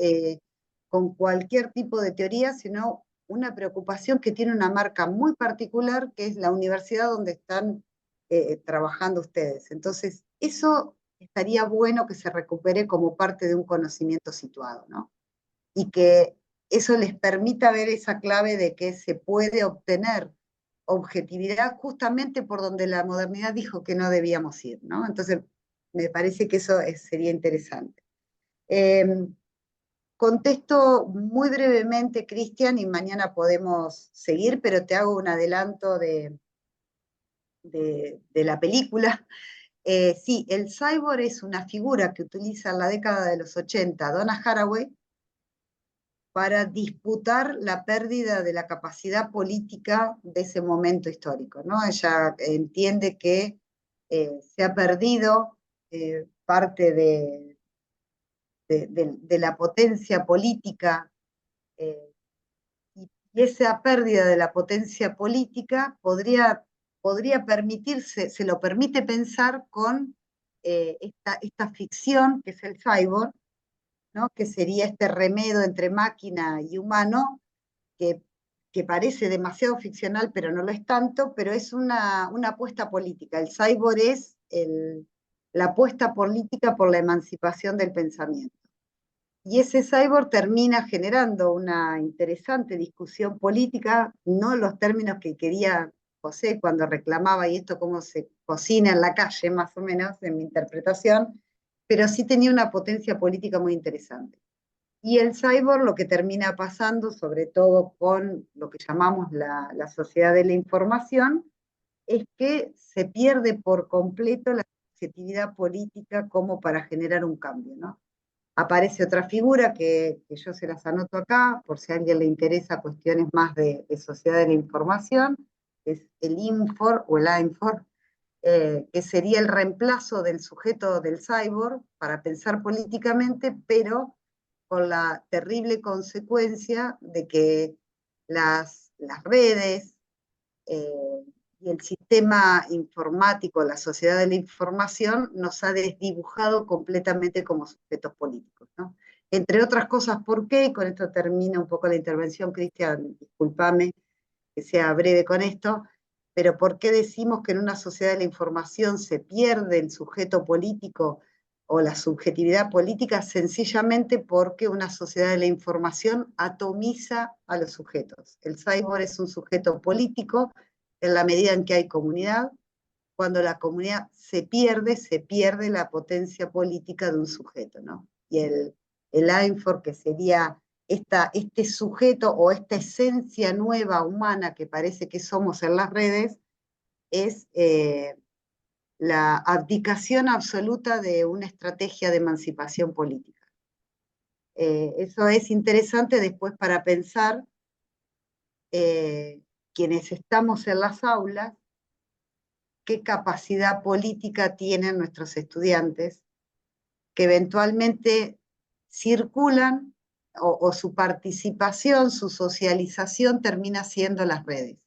Speaker 1: con cualquier tipo de teoría, sino una preocupación que tiene una marca muy particular, que es la universidad donde están trabajando ustedes. Entonces, eso estaría bueno que se recupere como parte de un conocimiento situado, ¿no? Y que eso les permita ver esa clave de que se puede obtener objetividad justamente por donde la modernidad dijo que no debíamos ir, ¿no? Entonces, me parece que eso sería interesante. Contesto muy brevemente, Cristian, y mañana podemos seguir, pero te hago un adelanto de la película. Sí, el cyborg es una figura que utiliza en la década de los 80 Donna Haraway para disputar la pérdida de la capacidad política de ese momento histórico, ¿no? Ella entiende que se ha perdido parte de la potencia política, y esa pérdida de la potencia política podría permitirse, se lo permite pensar con esta ficción que es el cyborg, ¿no? Que sería este remedo entre máquina y humano, que parece demasiado ficcional, pero no lo es tanto, pero es una apuesta política. El cyborg es la apuesta política por la emancipación del pensamiento. Y ese cyborg termina generando una interesante discusión política, no los términos que quería José cuando reclamaba, y esto cómo se cocina en la calle, más o menos, en mi interpretación, pero sí tenía una potencia política muy interesante. Y el cyborg lo que termina pasando, sobre todo con lo que llamamos la sociedad de la información, es que se pierde por completo la subjetividad política como para generar un cambio, ¿no? Aparece otra figura que yo se las anoto acá, por si a alguien le interesa cuestiones más de sociedad de la información, es el INFOR o el AINFOR, que sería el reemplazo del sujeto del cyborg para pensar políticamente, pero con la terrible consecuencia de que las redes y el sistema informático, la sociedad de la información, nos ha desdibujado completamente como sujetos políticos, ¿no? Entre otras cosas, ¿por qué? Y con esto termina un poco la intervención, Cristian, discúlpame que sea breve con esto, pero ¿por qué decimos que en una sociedad de la información se pierde el sujeto político o la subjetividad política? Sencillamente porque una sociedad de la información atomiza a los sujetos. El cyborg es un sujeto político en la medida en que hay comunidad. Cuando la comunidad se pierde la potencia política de un sujeto, ¿no? Y el AINFOR, que sería este sujeto o esta esencia nueva humana que parece que somos en las redes, es la abdicación absoluta de una estrategia de emancipación política. Eso es interesante después para pensar quienes estamos en las aulas, qué capacidad política tienen nuestros estudiantes, que eventualmente circulan o su participación, su socialización termina siendo las redes.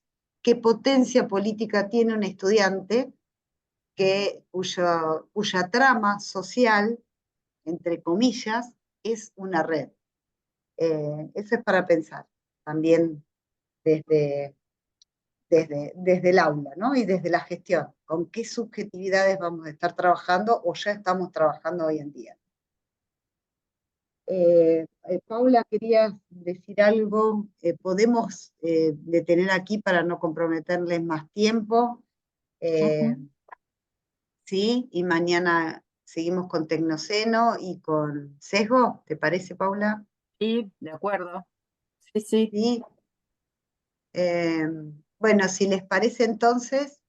Speaker 1: ¿Qué potencia política tiene un estudiante cuya trama social, entre comillas, es una red? Eso es para pensar también desde el aula, ¿no? Y desde la gestión. ¿Con qué subjetividades vamos a estar trabajando o ya estamos trabajando hoy en día? Paula, querías decir algo. Podemos detener aquí para no comprometerles más tiempo. Sí, y mañana seguimos con Tecnoceno y con Sesgo, ¿te parece, Paula?
Speaker 2: Sí, de acuerdo. Sí, sí.
Speaker 1: Sí. Bueno, si les parece entonces,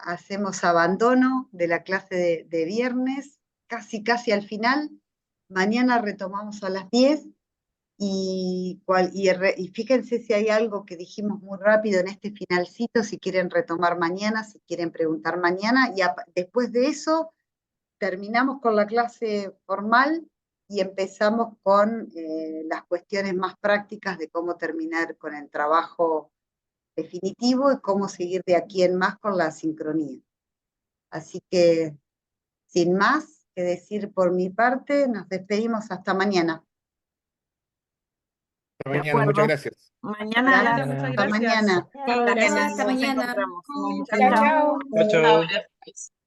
Speaker 1: hacemos abandono de la clase de viernes, casi al final. Mañana retomamos a las 10 y fíjense si hay algo que dijimos muy rápido en este finalcito, si quieren retomar mañana, si quieren preguntar mañana, y después de eso terminamos con la clase formal y empezamos con las cuestiones más prácticas de cómo terminar con el trabajo definitivo y cómo seguir de aquí en más con la sincronía. Así que, sin más que decir por mi parte, nos despedimos hasta mañana.
Speaker 3: Hasta
Speaker 2: De
Speaker 3: mañana, muchas
Speaker 2: acuerdo.
Speaker 3: gracias.
Speaker 2: Mañana a las
Speaker 1: Gracias,
Speaker 5: Mañana.
Speaker 1: hasta mañana.
Speaker 6: Chao, gracias, hasta
Speaker 2: nos
Speaker 6: mañana.
Speaker 2: encontramos.
Speaker 8: Chao, chao.
Speaker 9: Chao, chao.
Speaker 8: Chao.